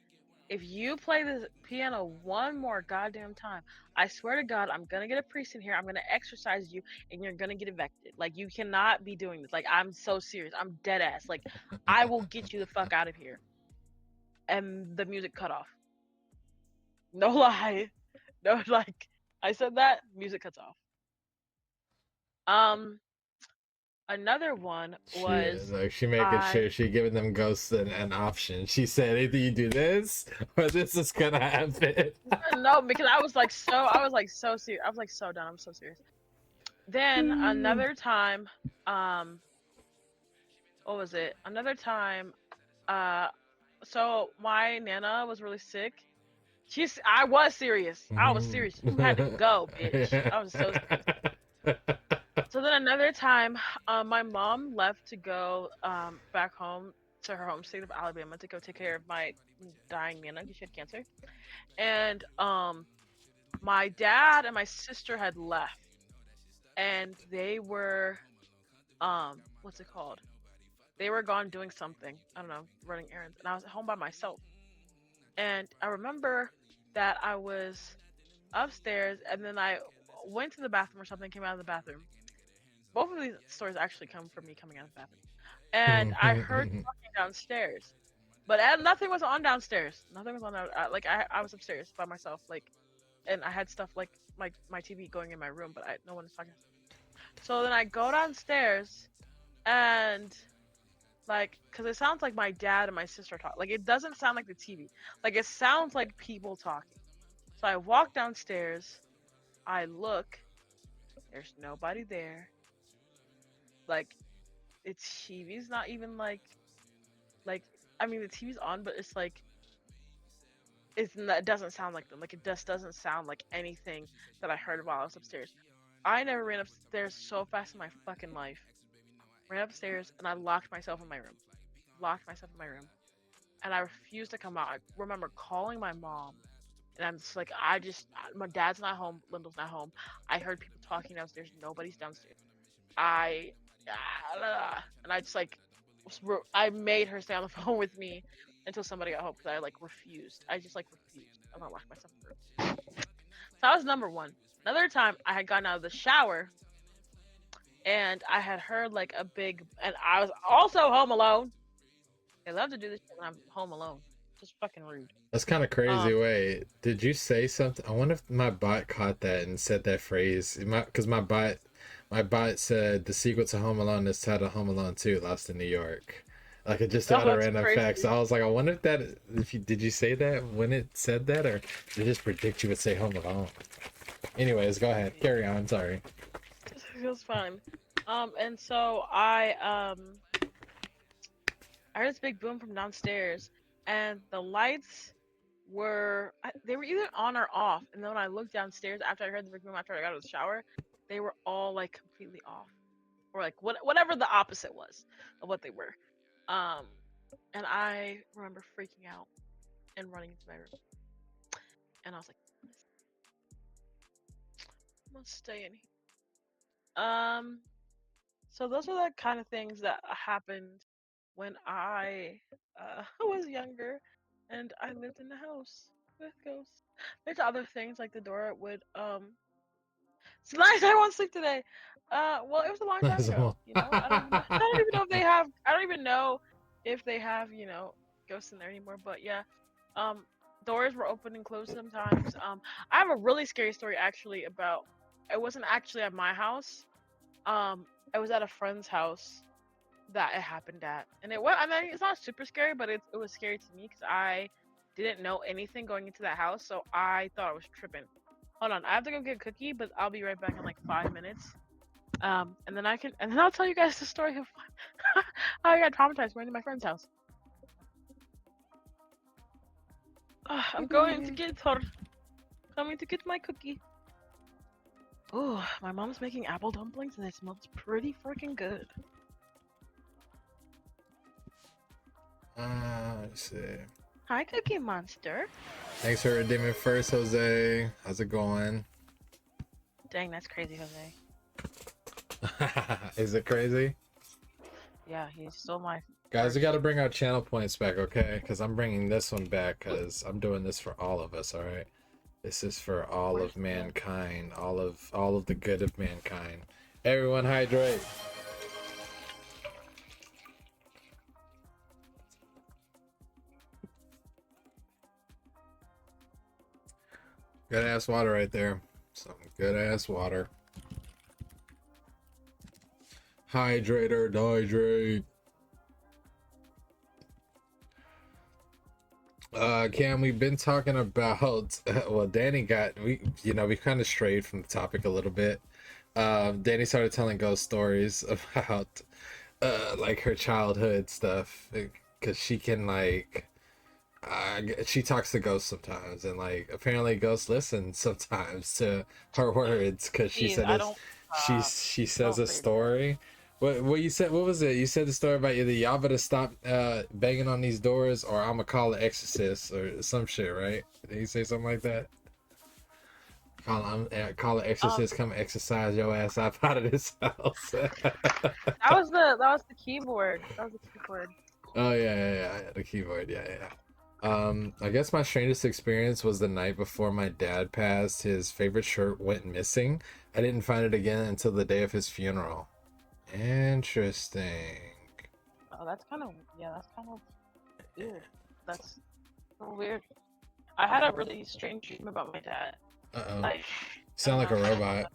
if you play the piano one more goddamn time, I swear to God, I'm gonna get a priest in here. I'm gonna exorcise you, and you're gonna get evicted. Like, you cannot be doing this. Like, I'm so serious. I'm dead ass. Like, I will get you the fuck out of here. And the music cut off. No lie. No, like, I said that, music cuts off. Another one was She making sure she giving them ghosts an option. She said either you do this or this is gonna happen. No, because I was like so serious. I was like so done. I'm so serious. Then another time, what was it? Another time, so my nana was really sick. I was serious. I was serious. You had to go, bitch. I was so serious. So then another time, my mom left to go back home to her home state of Alabama to go take care of my dying nana because she had cancer. And my dad and my sister had left, and they were what's it called? They were gone doing something. I don't know, running errands, and I was at home by myself. And I remember that I was upstairs, and then I went to the bathroom or something, came out of the bathroom. Both of these stories actually come from me coming out of the bathroom. And I heard talking downstairs, but nothing was on downstairs. Nothing was on. Like, I was upstairs by myself, like, and I had stuff like my TV going in my room, but no one was talking. So then I go downstairs, and like, cause it sounds like my dad and my sister talk. Like, it doesn't sound like the TV. Like, it sounds like people talking. So I walk downstairs, I look, there's nobody there. Like, it's TV's not even like, I mean, the TV's on, but it's like, it doesn't sound like them. Like, it just doesn't sound like anything that I heard while I was upstairs. I never ran upstairs so fast in my fucking life. Ran upstairs, and I locked myself in my room. And I refused to come out. I remember calling my mom, and I'm just like, my dad's not home, Lyndall's not home. I heard people talking downstairs. Nobody's downstairs. And I just like, I made her stay on the phone with me until somebody got home because I like refused. I just like refused. I'm not locking myself in the room. So that was number one. Another time I had gotten out of the shower, and I had heard like a big, and I was also home alone. They love to do this when I'm home alone. Just fucking rude. That's kind of crazy. Wait, did you say something? I wonder if my bot caught that and said that phrase. Because my bot said the sequel to Home Alone is titled Home Alone 2: Lost in New York. Like, it just out of random facts. So I was like, I wonder if did you say that when it said that, or did it just predict you would say Home Alone? Anyways, go ahead, carry on. Sorry. It was fine. And so I heard this big boom from downstairs, and the lights were either on or off. And then when I looked downstairs after I heard the big boom, after I got out of the shower, they were all like completely off, or like whatever the opposite was of what they were. And I remember freaking out and running into my room, and I was like, I'm gonna stay in here. So those are the kind of things that happened when I was younger, and I lived in the house with ghosts. There's other things like the door would It's nice. I won't sleep today. Well, it was a long time ago. You know, I don't even know if they have. I don't even know if they have, ghosts in there anymore. But yeah, doors were open and closed sometimes. I have a really scary story actually about. It wasn't actually at my house. It was at a friend's house that it happened at, and it was. I mean, it's not super scary, but it was scary to me because I didn't know anything going into that house, so I thought I was tripping. Hold on, I have to go get a cookie, but I'll be right back in like 5 minutes. And then I'll tell you guys the story of how I got traumatized going to my friend's house. I'm going to get her. Coming to get my cookie. Oh, my mom's making apple dumplings and it smells pretty freaking good. Let's see. Hi, Cookie Monster. Thanks for redeeming first, Jose. How's it going? Dang, that's crazy, Jose. Is it crazy? Yeah, he stole my... Guys, we got to bring our channel points back, okay? Because I'm bringing this one back because I'm doing this for all of us, all right? This is for all of mankind, all of the good of mankind. Everyone hydrate. Good ass water right there. Some good ass water. Hydrate or dehydrate. Cam, we've been talking about well, Danny we kind of strayed from the topic a little bit. Danny started telling ghost stories about like her childhood stuff because she can like she talks to ghosts sometimes, and like apparently ghosts listen sometimes to her words because she said she says a story. What you said? What was it? You said the story about either y'all better stop banging on these doors, or I'm gonna call the exorcist or some shit, right? Did you say something like that? Call the exorcist, come exercise your ass up out of this house. that was the keyboard. That was the keyboard. Oh yeah, the keyboard, yeah. I guess my strangest experience was the night before my dad passed. His favorite shirt went missing. I didn't find it again until the day of his funeral. Interesting. Oh, that's kind of weird. That's so weird. I had a really strange dream about my dad. Uh-oh. Like, Sound like a robot.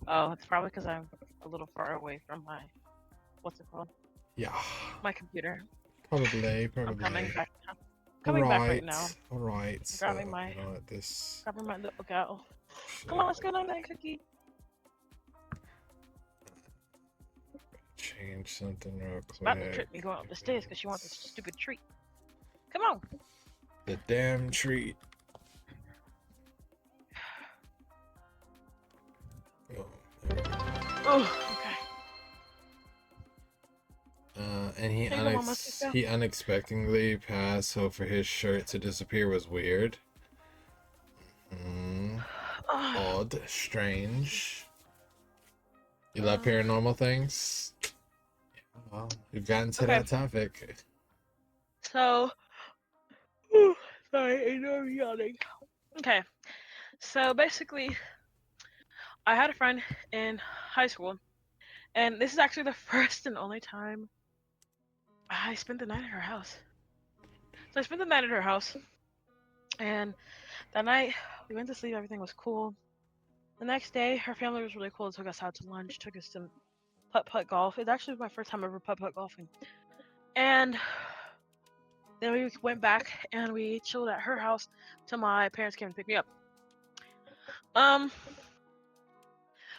Oh, it's probably because I'm a little far away from my, what's it called? Yeah. My computer. Probably. I'm coming back right now. All right. Grabbing my little gal. Come on, let's go down that cookie. Change something real quick. She's about to trip me going up the stairs because she wants a stupid treat. Come on. The damn treat. Oh, okay. And he unexpectedly passed, so for his shirt to disappear was weird. Odd, strange. You love paranormal things? Yeah, well, we've gotten to that topic. So, sorry, I know I'm yawning. Okay, so basically, I had a friend in high school, and this is actually the first and only time I spent the night at her house. So I spent the night at her house, and that night we went to sleep. Everything was cool. The next day, her family was really cool. They took us out to lunch, took us to putt-putt golf. It's actually my first time ever putt-putt golfing. And then we went back and we chilled at her house till my parents came to pick me up.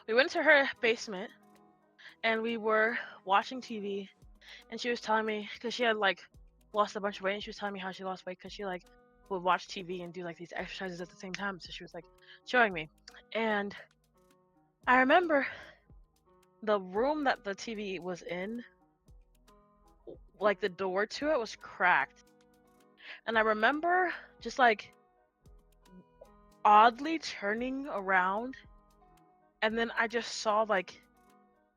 We went to her basement and we were watching TV, and she was telling me, because she had like lost a bunch of weight, and she was telling me how she lost weight because she like would watch TV and do like these exercises at the same time. So she was like showing me, and I remember the room that the TV was in, like the door to it was cracked, and I remember just like oddly turning around, and then I just saw like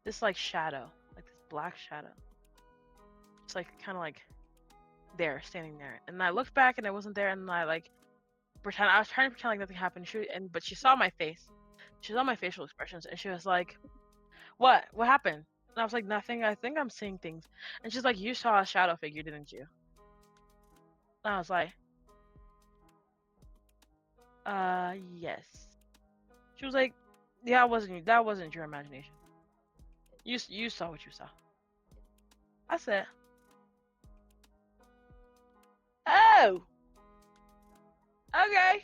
this like shadow, like this black shadow, just like kind of like there, standing there. And I looked back and it wasn't there, and I like I was trying to pretend like nothing happened. But she saw my face. She saw my facial expressions, and she was like, What happened? And I was like, nothing. I think I'm seeing things. And she's like, you saw a shadow figure, didn't you? And I was like, yes. She was like, yeah, that wasn't your imagination. You saw what you saw. I said, oh, okay.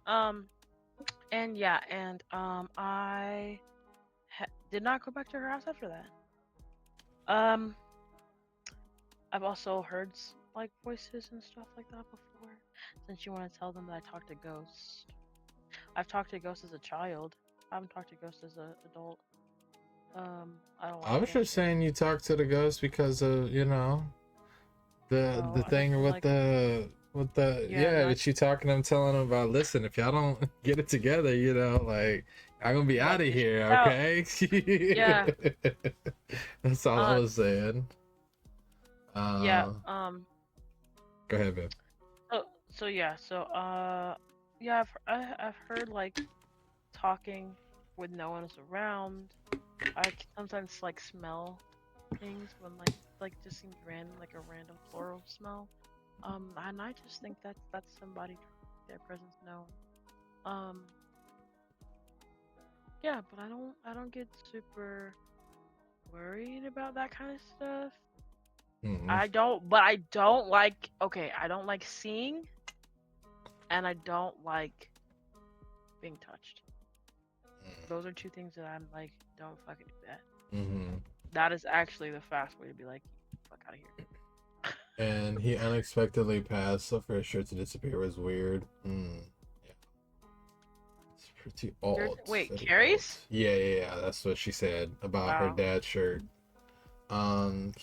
And yeah, and I did not go back to her house after that. I've also heard like voices and stuff like that before. Since you want to tell them that I talked to ghosts, I've talked to ghosts as a child. I haven't talked to ghosts as an adult. I don't I like was it. just saying you talked to the ghost because of, you know, the I thing don't with like, yeah, but you talking to them, telling them about, listen, if y'all don't get it together, you know, like, I'm gonna be out of here, out. okay? Yeah. That's all I was saying. Yeah. Go ahead, babe. So yeah. Yeah. I've heard like talking when no one is around. I can sometimes like smell things when like just seems random, like a random floral smell. And I just think that's somebody, their presence known. Yeah, but I don't get super worried about that kind of stuff. Mm-hmm. I don't like, okay, I don't like seeing, and I don't like being touched. Those are two things that I'm like, don't fucking do that. Mm-hmm. That is actually the fast way to be like, fuck out of here. And he unexpectedly passed, so for sure to disappear was weird. Yeah. It's pretty odd. Wait, Carrie's? Yeah, that's what she said about her dad's shirt. Cam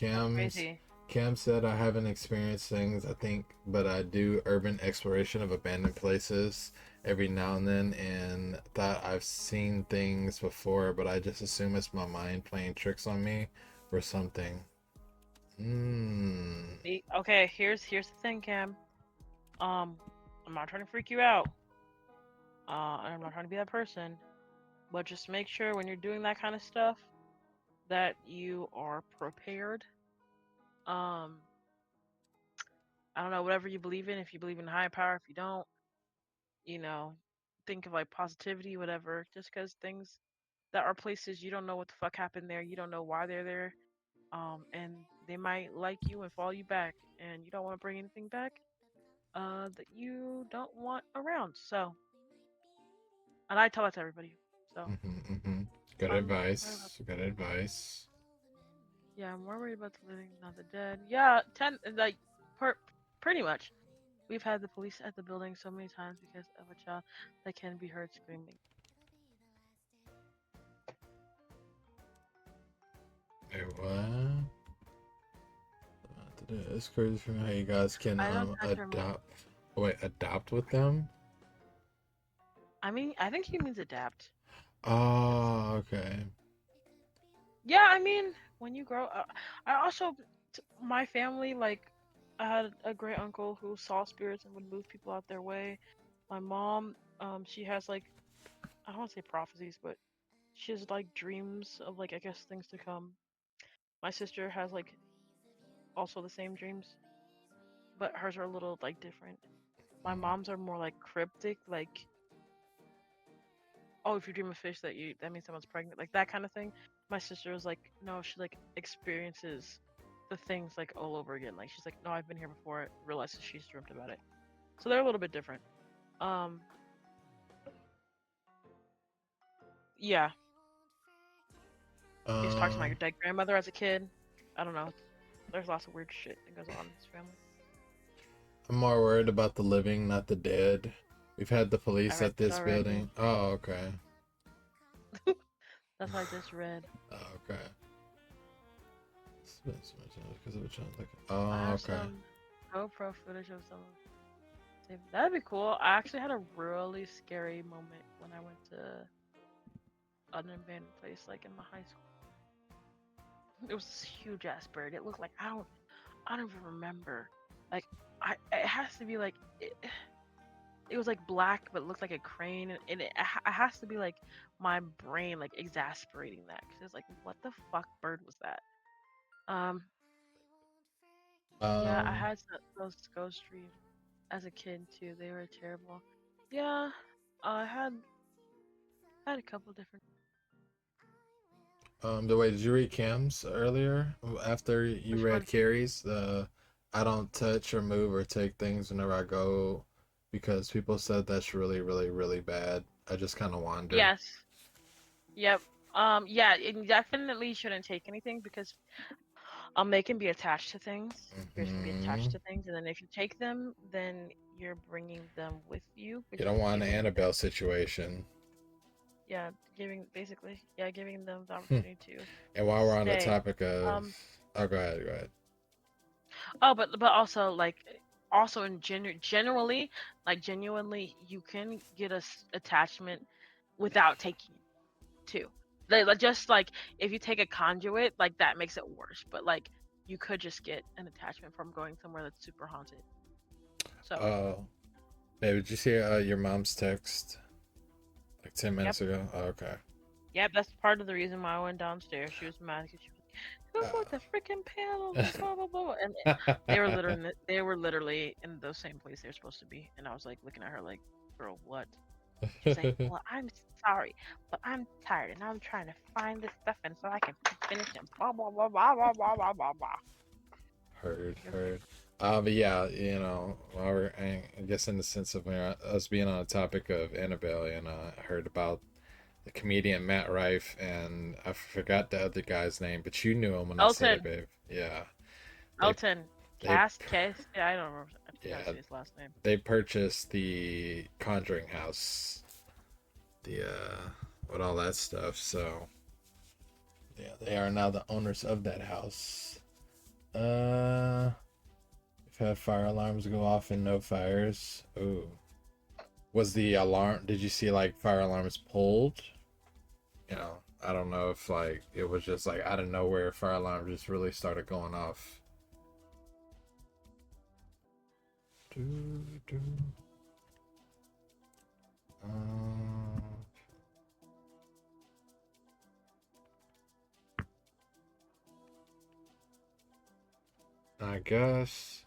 said, I haven't experienced things, I think, but I do urban exploration of abandoned places every now and then, and thought I've seen things before, but I just assume it's my mind playing tricks on me or something. Okay, here's the thing, Cam. I'm not trying to freak you out. And I'm not trying to be that person, but just make sure when you're doing that kind of stuff that you are prepared. I don't know, whatever you believe in, if you believe in higher power, if you don't, you know, think of like positivity, whatever, just because things that are places you don't know what the fuck happened there, you don't know why they're there, and they might like you and follow you back, and you don't want to bring anything back that you don't want around. So, and I tell that to everybody. So, Good advice. Good advice. Yeah, I'm more worried about the living, not the dead. Yeah, pretty much. We've had the police at the building so many times because of a child that can be heard screaming. Hey, what? It's crazy for me how you guys can adopt with them. I mean, I think he means adapt. Oh, okay. Yeah, I mean, when you grow up, I also, my family, like, I had a great uncle who saw spirits and would move people out their way. My mom, she has like, I don't want to say prophecies, but she has like dreams of like, I guess, things to come. My sister has like also the same dreams, but hers are a little like different. My mom's are more like cryptic, like, oh, if you dream of fish, that means someone's pregnant, like that kind of thing. My sister was like, no, she like experiences the things like all over again. Like she's like, no, I've been here before. Realizes she's dreamt about it. So they're a little bit different. Yeah. You just talking about your dead grandmother as a kid. I don't know. There's lots of weird shit that goes on in this family. I'm more worried about the living, not the dead. We've had the police at this building. Oh, okay. That's what I just read. Oh, okay. Oh, okay. GoPro footage of some. That'd be cool. I actually had a really scary moment when I went to an abandoned place, like in my high school. It was this huge ass bird. It looked like I don't even remember. Like it has to be like it was like black, but it looked like a crane, and it has to be like my brain like exasperating that because it's like, what the fuck bird was that? Yeah, I had those ghost dreams as a kid too. They were terrible. Yeah, I had a couple different. The way, did you read Cam's earlier after you read Carrie's? I don't touch or move or take things whenever I go because people said that's really, really, really bad. I just kind of wonder. Yes. Yep. Yeah, it definitely shouldn't take anything because they can be attached to things. Spirits can be attached to things, and then if you take them, then you're bringing them with you. You don't want an Annabelle situation. Yeah, giving them the opportunity to. And while we're on the topic of, oh, go ahead. Oh, but also like, also in generally, like genuinely, you can get a attachment without taking too. Like just like if you take a conduit, like that makes it worse. But like you could just get an attachment from going somewhere that's super haunted. So. Babe, did you see your mom's text like 10 minutes ago? Oh, okay. Yep, that's part of the reason why I went downstairs. She was mad because she was like, "Who put the freaking panels?" Blah blah blah. And they were literally in the same place they're supposed to be. And I was like looking at her like, "Girl, what?" She's like, "Well, I'm sorry, but I'm tired and I'm trying to find this stuff and so I can finish and blah blah blah blah blah blah blah blah blah." Heard. But yeah, you know, while we're, I guess in the sense of us being on the topic of Annabelle, and I heard about the comedian Matt Rife, and I forgot the other guy's name, but you knew him when I said it, babe. Yeah. Elton. Case. Yeah, I don't remember. Yeah, his last name. They purchased the Conjuring house, with all that stuff. So yeah, they are now the owners of that house. We've had fire alarms go off and no fires. Ooh. Was the alarm, did you see like fire alarms pulled? You know, I don't know if like it was just like out of nowhere fire alarms just really started going off. I guess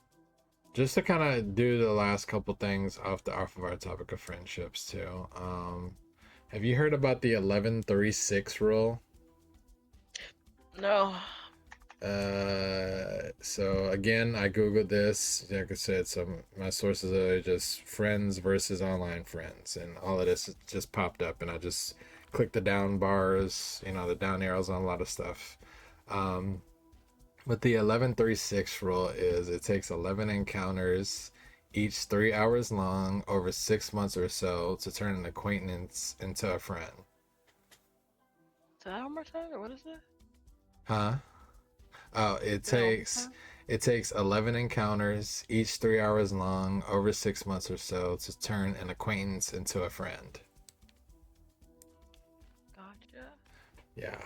just to kind of do the last couple things off of our topic of friendships too. Have you heard about the 11-3-6 rule? No. So again, I googled this. Like I said, so my sources are just friends versus online friends, and all of this just popped up, and I just clicked the down bars, you know, the down arrows on a lot of stuff. But the 11-3-6 rule is it takes 11 encounters, each 3 hours long, over 6 months or so, to turn an acquaintance into a friend. Is that one more time, or what is it? Huh? Oh, it takes 11 encounters, each 3 hours long, over 6 months or so, to turn an acquaintance into a friend. Gotcha. Yeah.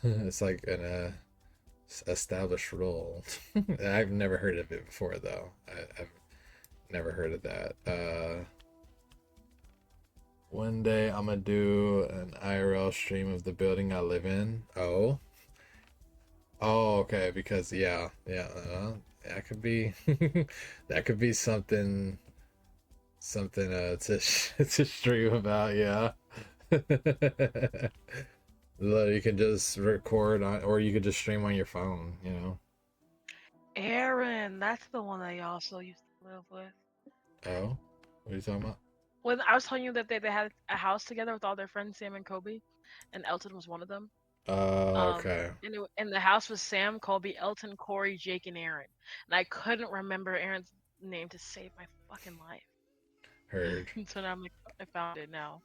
It's like an established rule. I've never heard of it before, though. I've never heard of that. One day I'm gonna do an IRL stream of the building I live in. Oh, okay. Because yeah. That could be that could be something to stream about. Yeah. You can just record on, or you could just stream on your phone, you know. Aaron, that's the one I also used to live with. Oh, what are you talking about? When I was telling you that they had a house together with all their friends, Sam and Kobe, and Elton was one of them. Okay. And the house was Sam, Colby, Elton, Corey, Jake, and Aaron. And I couldn't remember Aaron's name to save my fucking life. Heard. So now I'm like, I found it now.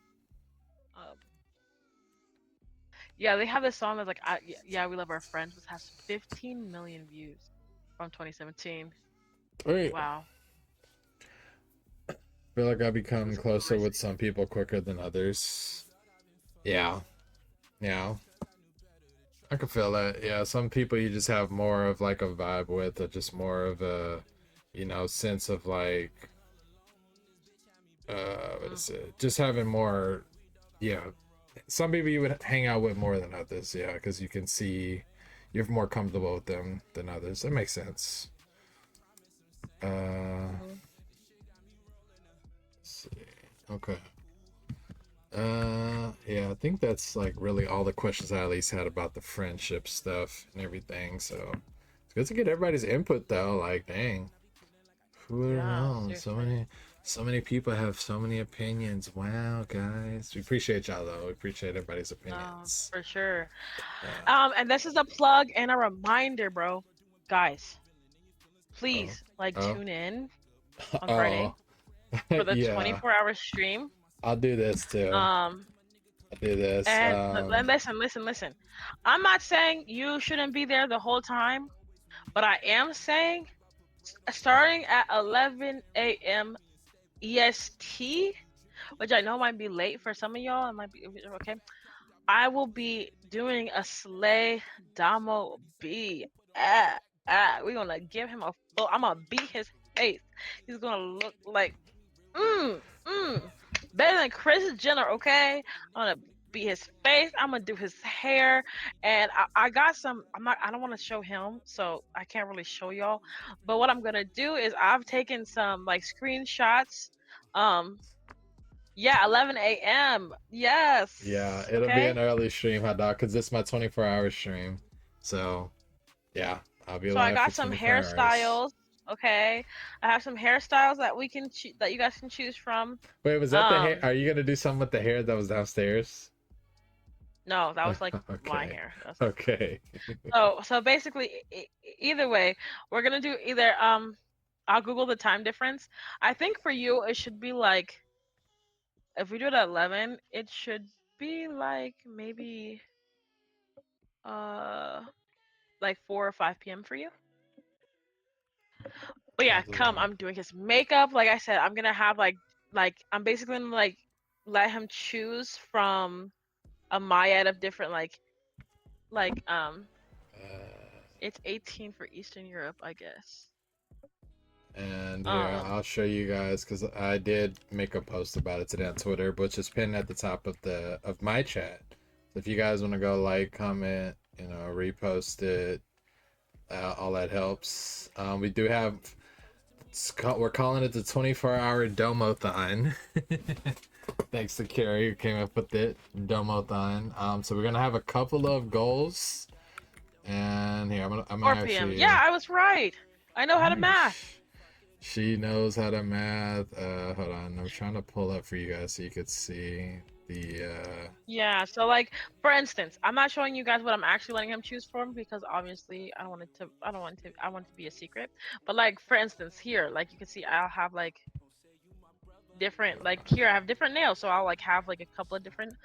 Yeah, they have this song that's like, yeah, we love our friends, which has 15 million views from 2017. Wait. Wow. I feel like I become closer with some people quicker than others. Yeah. I can feel that. Yeah, some people you just have more of like a vibe with, or just more of a, you know, sense of like, what is it? Just having more, yeah. Some people you would hang out with more than others, yeah, because you can see you're more comfortable with them than others. That makes sense. Let's see. Okay. Yeah, I think that's like really all the questions I at least had about the friendship stuff and everything. So it's good to get everybody's input though. Like, dang, Who would have Yeah, known? So many people have so many opinions. Wow, guys. We appreciate y'all though. We appreciate everybody's opinions. for sure. Yeah. And this is a plug and a reminder, bro. Guys, Oh. please Oh. tune in on Friday Oh. for the Yeah. 24-hour stream. I'll do this too. I'll do this. And listen. I'm not saying you shouldn't be there the whole time, but I am saying starting at 11 a.m. EST, which I know might be late for some of y'all. It might be okay. I will be doing a Slay Damo B. We're gonna give him a full. I'm gonna beat his face. He's gonna look like better than Chris Jenner. Okay, I'm gonna beat his face. I'm gonna do his hair, and I got some. I don't want to show him, so I can't really show y'all. But what I'm gonna do is I've taken some like screenshots. Yeah, 11 a.m. Yes. Yeah, it'll be an early stream, hot dog, because it's my 24-hour stream. So, yeah, I'll be So I live got for some 24 hours. hairstyles. Okay, I have some hairstyles that we can that you guys can choose from. Wait, was that the hair? Are you gonna do something with the hair that was downstairs? No, that was like Okay. my hair. Okay. So basically, either way, we're gonna do either I'll Google the time difference. I think for you it should be like, if we do it at 11, it should be like maybe like 4 or 5 p.m. for you. But yeah, I'm doing his makeup. Like I said, I'm gonna have like I'm basically gonna like let him choose from a myriad of different it's 18 for Eastern Europe, I guess. And here, I'll show you guys, because I did make a post about it today on Twitter, which is pinned at the top of my chat. So if you guys want to go like, comment, repost it, all that helps. We do have, we're calling it the 24-hour Domo-thon. Thanks to Carrie who came up with it, Domo-thon. So we're gonna have a couple of goals, and here I'm 4 p.m. Yeah, I was right. I know how to math. She knows how to math. Hold on, I'm trying to pull up for you guys so you could see the. Yeah, so like for instance, I'm not showing you guys what I'm actually letting him choose from, because obviously I want it to be a secret. But like for instance, here, like you can see, I'll have like different, like here I have different nails, so I'll like have like a couple of different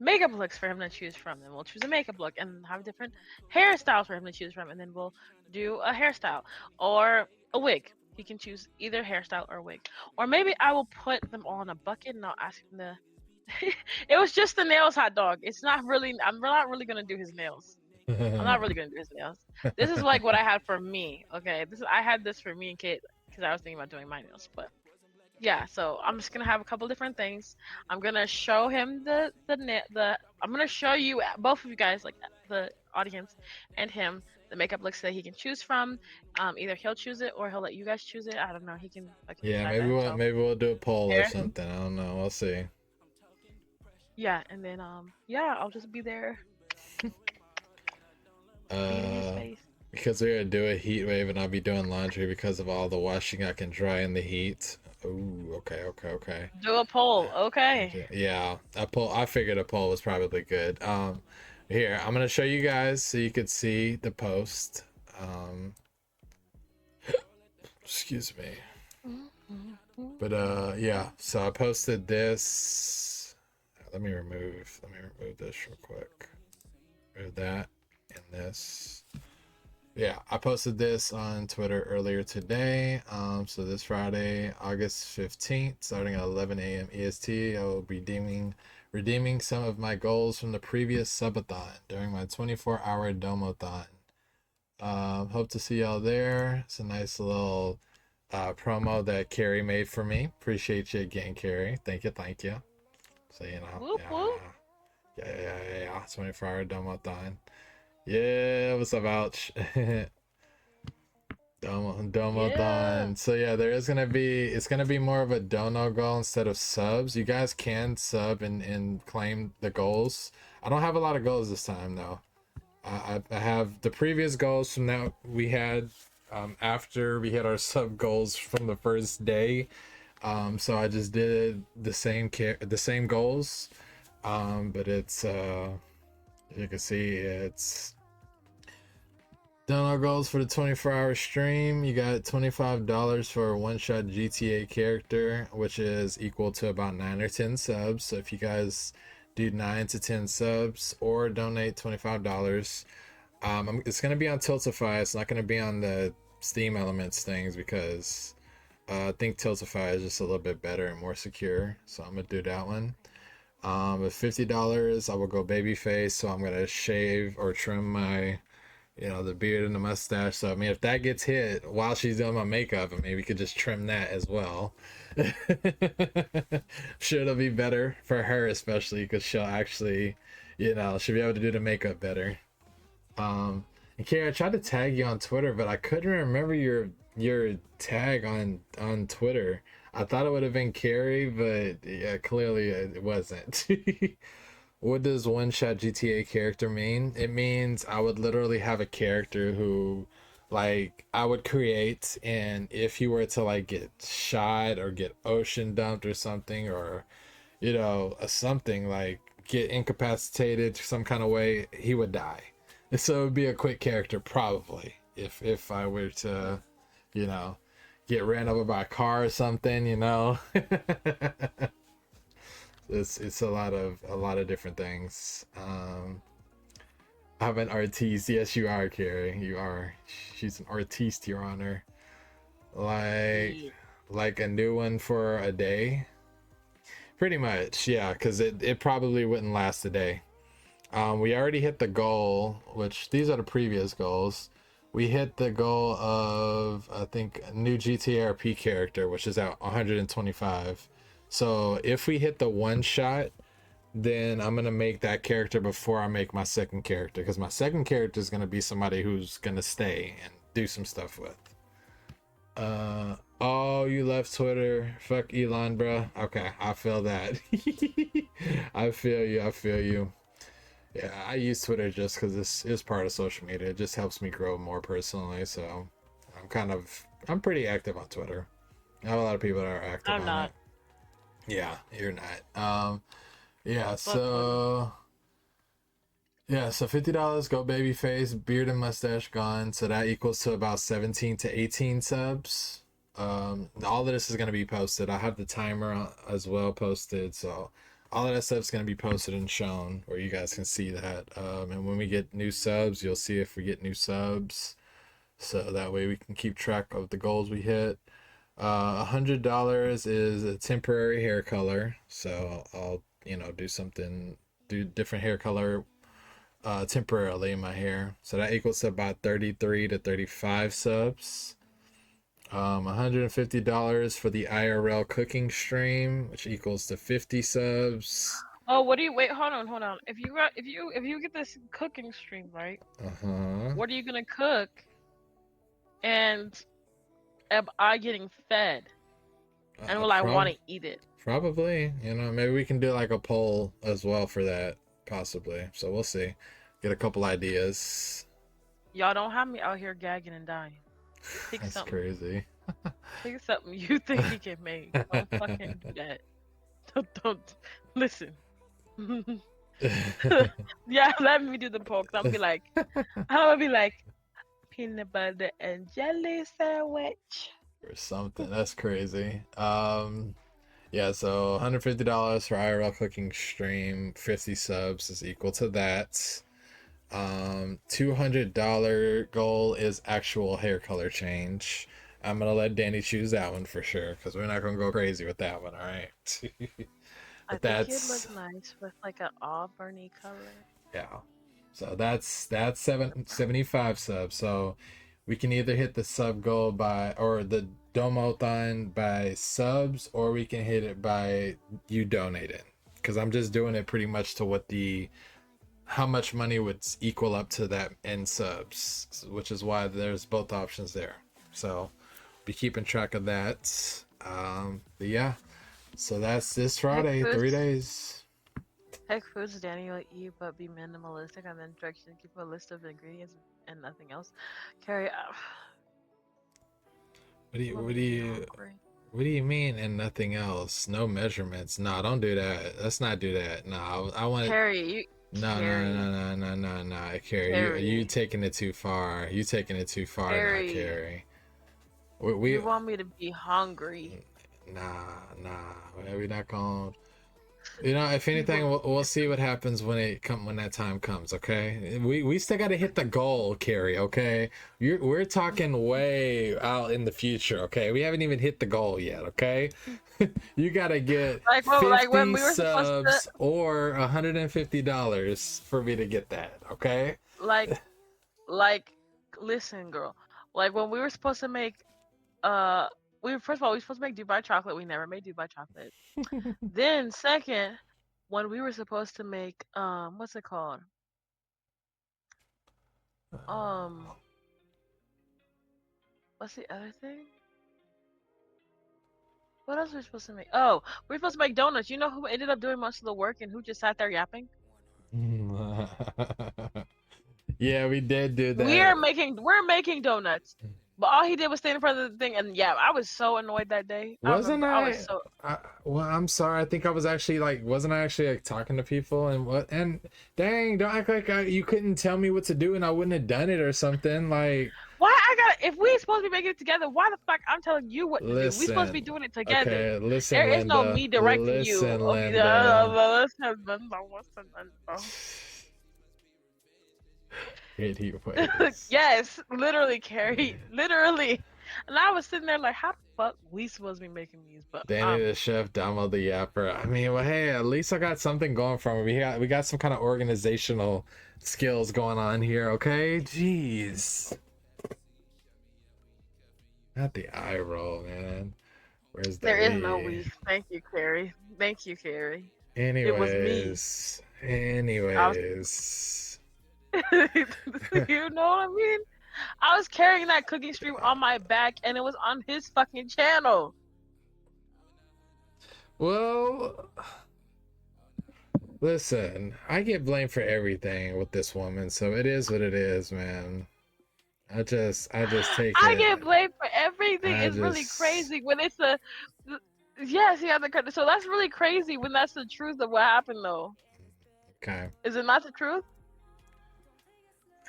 makeup looks for him to choose from. Then we'll choose a makeup look and have different hairstyles for him to choose from, and then we'll do a hairstyle or a wig. He can choose either hairstyle or wig. Or maybe I will put them all in a bucket and I'll ask him to it was just the nails, hot dog. It's not really, I'm not really gonna do his nails. I'm not really gonna do his nails. This is like what I had for me. Okay, I had this for me and Kate because I was thinking about doing my nails. But yeah, so I'm just gonna have a couple different things. I'm gonna show him I'm gonna show you, both of you guys, like the audience and him, the makeup looks that he can choose from. Either he'll choose it or he'll let you guys choose it. I don't know. He can. Yeah, maybe we'll do a poll or something. I don't know. We'll see. Yeah, and then I'll just be there. Because we're gonna do a heat wave and I'll be doing laundry because of all the washing I can dry in the heat. Ooh, okay. Do a poll, okay. Yeah, I figured a poll was probably good. Here, I'm gonna show you guys so you could see the post. Excuse me. But yeah, so I posted this. Let me remove this real quick. Remove that and this. Yeah, I posted this on Twitter earlier today. So this Friday, August 15th, starting at 11 a.m. EST, I will be redeeming some of my goals from the previous subathon during my 24-hour Domo-thon. Hope to see y'all there. It's a nice little promo that Carrie made for me. Appreciate you again, Carrie. Thank you. So, yeah. 24-hour Domo-thon. Yeah, what's up, ouch? Domo-thon. Yeah. So yeah, it's gonna be more of a dono goal instead of subs. You guys can sub and claim the goals. I don't have a lot of goals this time though. I have the previous goals from that we had after we hit our sub goals from the first day. So I just did the same goals, but it's you can see it's done our goals for the 24-hour stream. You got $25 for a one-shot GTA character, which is equal to about 9 or 10 subs. So if you guys do 9 to 10 subs or donate $25, it's gonna be on Tiltify. It's not gonna be on the Steam Elements things because I think Tiltify is just a little bit better and more secure. So I'm gonna do that one. With $50, I will go babyface. So I'm gonna shave or trim my, the beard and the mustache. So I mean, if that gets hit while she's doing my makeup, I mean, we could just trim that as well. Sure, it'll be better for her, especially because she'll actually, she'll be able to do the makeup better. And Carrie, I tried to tag you on Twitter, but I couldn't remember your tag on Twitter. I thought it would have been Carrie, but yeah, clearly it wasn't. What does one shot GTA character mean? It means I would literally have a character who, like, I would create, and if he were to like get shot or get ocean dumped or something, or something like get incapacitated some kind of way, he would die. And so it would be a quick character probably if I were to, get ran over by a car or something, It's a lot of different things. I'm an artiste. Yes, you are, Carrie. You are. She's an artiste, Your Honor. Like a new one for a day. Pretty much, yeah, because it probably wouldn't last a day. We already hit the goal, which these are the previous goals. We hit the goal of, I think, a new GTA RP character, which is at 125. So if we hit the one shot, then I'm going to make that character before I make my second character, because my second character is going to be somebody who's going to stay and do some stuff with. Oh, you left Twitter. Fuck Elon, bro. Okay, I feel that. I feel you. Yeah, I use Twitter just because this is part of social media. It just helps me grow more personally. So I'm pretty active on Twitter. I have a lot of people that are active on not. it. Yeah, you're not. So $50, go babyface, beard and mustache gone. So that equals to about 17 to 18 subs. All of this is going to be posted. I have the timer as well posted. So all of that stuff's going to be posted and shown where you guys can see that. And when we get new subs, you'll see if we get new subs. So that way we can keep track of the goals we hit. $100 is a temporary hair color. So I'll, do different hair color temporarily in my hair. So that equals to about 33 to 35 subs. $150 for the IRL cooking stream, which equals to 50 subs. Oh, wait, hold on. If you get this cooking stream, right? What are you gonna cook? And am I getting fed? And will I want to eat it? Probably. Maybe we can do like a poll as well for that, possibly. So we'll see. Get a couple ideas. Y'all don't have me out here gagging and dying. Pick That's something. crazy. Pick something you think you can make. Don't fucking do that. Don't listen. Yeah, let me do the poll. I'm gonna be like peanut butter and jelly sandwich or something. That's crazy. Yeah, so $150 for IRL cooking stream, 50 subs is equal to that. $200 goal is actual hair color change. I'm gonna let Danny choose that one for sure, because we're not gonna go crazy with that one, all right? I think it look nice with like an auburny color. Yeah. So that's 75 subs. So we can either hit the sub goal or the Domothon by subs, or we can hit it by you donating. Because I'm just doing it pretty much to how much money would equal up to that in subs, which is why there's both options there. So be keeping track of that. But yeah, so that's this Friday, 3 days. Heck foods Danny will eat, but be minimalistic on the instructions. Keep a list of ingredients and nothing else. Carrie, What do you mean and nothing else? No measurements. No, don't do that. Let's not do that. No, I want to. Carrie, No, Carrie, you taking it too far. You taking it too far now, Carrie. You want me to be hungry? Nah, we're not going. You know, if anything, we'll see what happens when that time comes. Okay, we still got to hit the goal, Carrie. Okay, we're talking way out in the future. Okay, we haven't even hit the goal yet. Okay, you got to get 50 subs or $150 for me to get that. Okay, listen, girl. Like when we were supposed to make we were supposed to make Dubai chocolate. We never made Dubai chocolate. Then second, when we were supposed to make what's it called? What's the other thing? What else were we supposed to make? Oh, we were supposed to make donuts. You know who ended up doing most of the work and who just sat there yapping? Yeah, we did do that. We're making donuts. But all he did was stand in front of the thing, and yeah, I was so annoyed that day. Well, I'm sorry. I think I was actually wasn't I actually talking to people and dang, don't act like you couldn't tell me what to do and I wouldn't have done it or something like. Why if we supposed to be making it together, why the fuck I'm telling you what to do? We supposed to be doing it together. Okay, listen, there is Linda, no me directing you. Linda. Yes, literally, Carrie, literally. And I was sitting there like, how the fuck we supposed to be making these? But Danny the chef, Damo the yapper. I mean, well, hey, at least I got something going for me. We got some kind of organizational skills going on here. Okay, jeez. Not the eye roll, man. Where's the? There is no we. Thank you, Carrie. Thank you, Carrie. Anyways, it was me. Anyways. You know what I mean? I was carrying that cooking stream on my back and it was on his fucking channel. Well, listen, I get blamed for everything with this woman, so it is what it is, man. I just take it. I get blamed for everything. It's really crazy when it's yes, he has a credit. So that's really crazy when that's the truth of what happened though. Okay. Is it not the truth?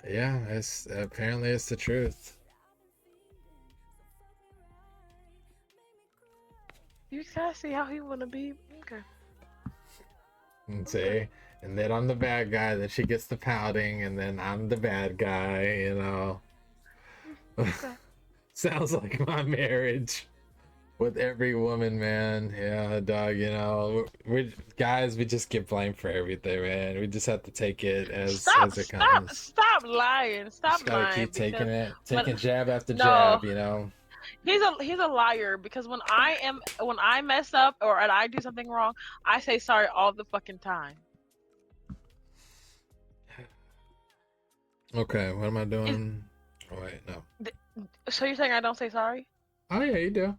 Yeah, apparently it's the truth. You gotta see how he wanna be. Okay. See, and then I'm the bad guy. Then she gets the pouting, and then I'm the bad guy. You know. Okay. Sounds like my marriage with every woman, man. Yeah, dog. You know, we just get blamed for everything, man. We just have to take it as it comes. Stop lying. Stop lying. Keep taking jab after jab. You know. He's a liar because when I mess up or I do something wrong, I say sorry all the fucking time. Okay, what am I doing? Oh wait, no. So you're saying I don't say sorry? Oh yeah, you do.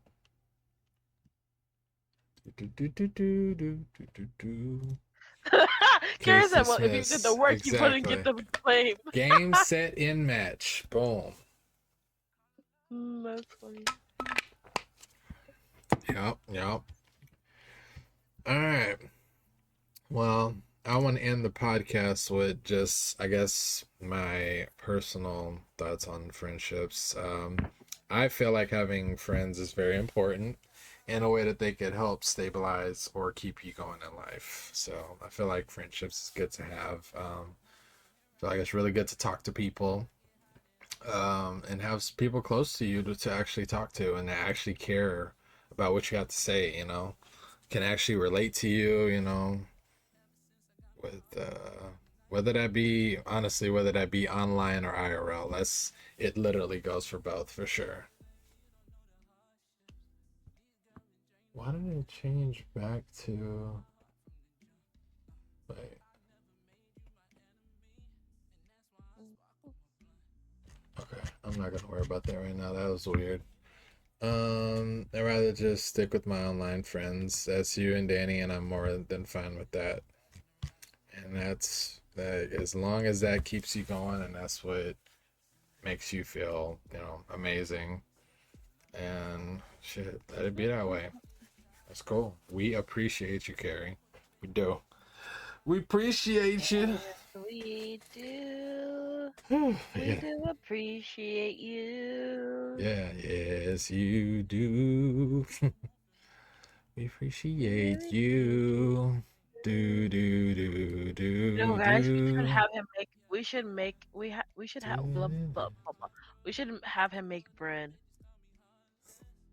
Karen said, well, if you did the work, exactly. You wouldn't get the claim. Game, set, in, match. Boom. That's funny. Yep. Alright. Well, I want to end the podcast with just, I guess, my personal thoughts on friendships. I feel like having friends is very important in a way that they could help stabilize or keep you going in life. So I feel like friendships is good to have. I feel like it's really good to talk to people and have people close to you to actually talk to and to actually care about what you have to say, you know, can actually relate to you, you know, with whether that be online or IRL. It literally goes for both for sure. Why did it change back to wait? Okay, I'm not gonna worry about that right now. That was weird. I'd rather just stick with my online friends. That's you and Danny, and I'm more than fine with that. And that's that. As long as that keeps you going, and that's what makes you feel, you know, amazing. and shit, let it be that way. That's cool. We appreciate you, Carrie. We do. We appreciate you. Yes, we do. We We do appreciate you. Yeah, yes, you do. We appreciate you. Do do do do Guys, we should do. have him make. We should make. We should have. Blah, blah, blah, blah. We should have him make bread.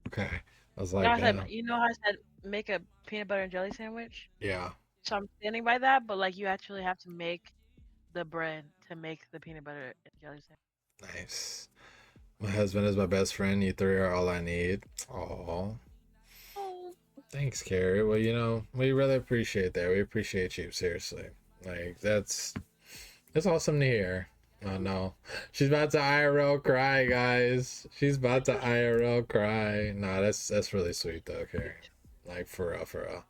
Okay, I was You know, like, you know how I said make a peanut butter and jelly sandwich. yeah, So I'm standing by that, but like you actually have to make the bread to make the peanut butter and jelly sandwich. nice. My husband is my best friend. You three are all I need. Aw. Thanks, Carrie. Well, you know, we really appreciate that. We appreciate you, seriously. Like, that's awesome to hear. Oh, no. She's about to IRL cry, guys. She's about to IRL cry. Nah, that's really sweet, though, Carrie. Like, for real, for real.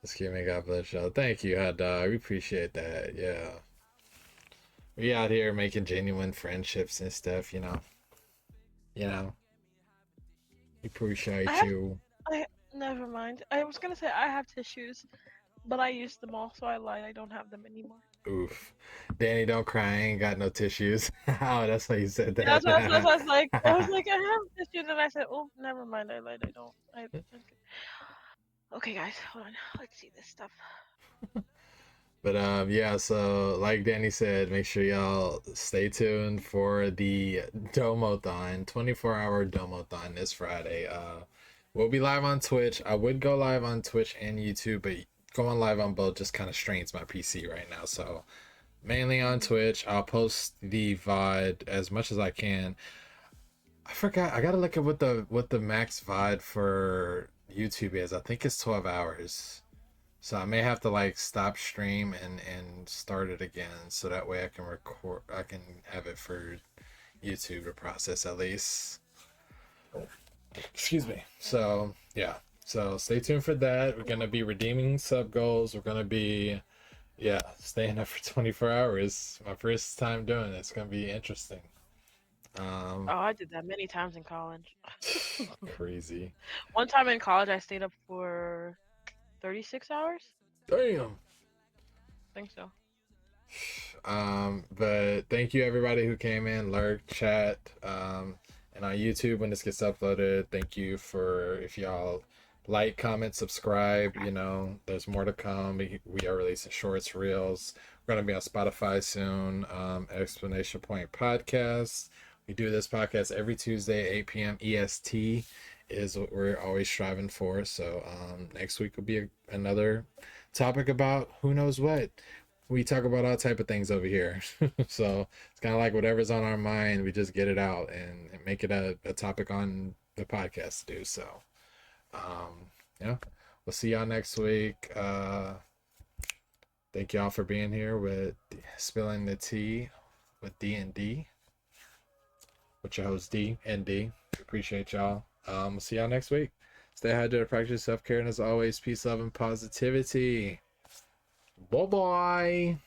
Let's keep making up for the show. Thank you, hot dog. We appreciate that. Yeah. We out here making genuine friendships and stuff, you know. You know. We appreciate you. Never mind. I was gonna say I have tissues, but I used them all, so I lied. I don't have them anymore. Oof. Danny, don't cry. I ain't got no tissues. Oh, that's why you said that. Yeah, that's what I was like. I was like, I have tissues, and I said, oh, never mind. I lied. I don't. Okay, guys, hold on. Let's see this stuff. But yeah, so like Danny said, make sure y'all stay tuned for the Domothon, 24-hour Domothon this Friday. We'll be live on Twitch. I would go live on Twitch and YouTube, but going live on both just kind of strains my PC right now. So mainly on Twitch. I'll post the VOD as much as I can. I forgot. I gotta look at what the max VOD for YouTube is. I think it's 12 hours. So I may have to like stop stream and start it again, so that way I can record. I can have it for YouTube to process at least. Excuse me. So yeah. So stay tuned for that. We're gonna be redeeming sub goals. We're gonna be, yeah, staying up for 24 hours. My first time doing it. It's gonna be interesting. Oh, I did that many times in college. Crazy. One time in college, I stayed up for 36 hours. Damn. I think so. But thank you everybody who came in, lurk, chat, and on YouTube when this gets uploaded. Thank you for, if y'all like, comment, subscribe. You know, there's more to come. We are releasing shorts, reels. We're gonna be on Spotify soon. Explanation Point Podcast. We do this podcast every Tuesday, 8 p.m. EST is what we're always striving for. So next week will be another topic about who knows what. We talk about all type of things over here. So it's kind of like whatever's on our mind, we just get it out and make it a topic on the podcast to do. So yeah, we'll see y'all next week. Thank y'all for being here with Spilling the Tea with D&D, with your host D and D. Appreciate y'all. We'll see y'all next week. Stay hydrated, practice self-care, and as always, peace, love, and positivity. Bye-bye.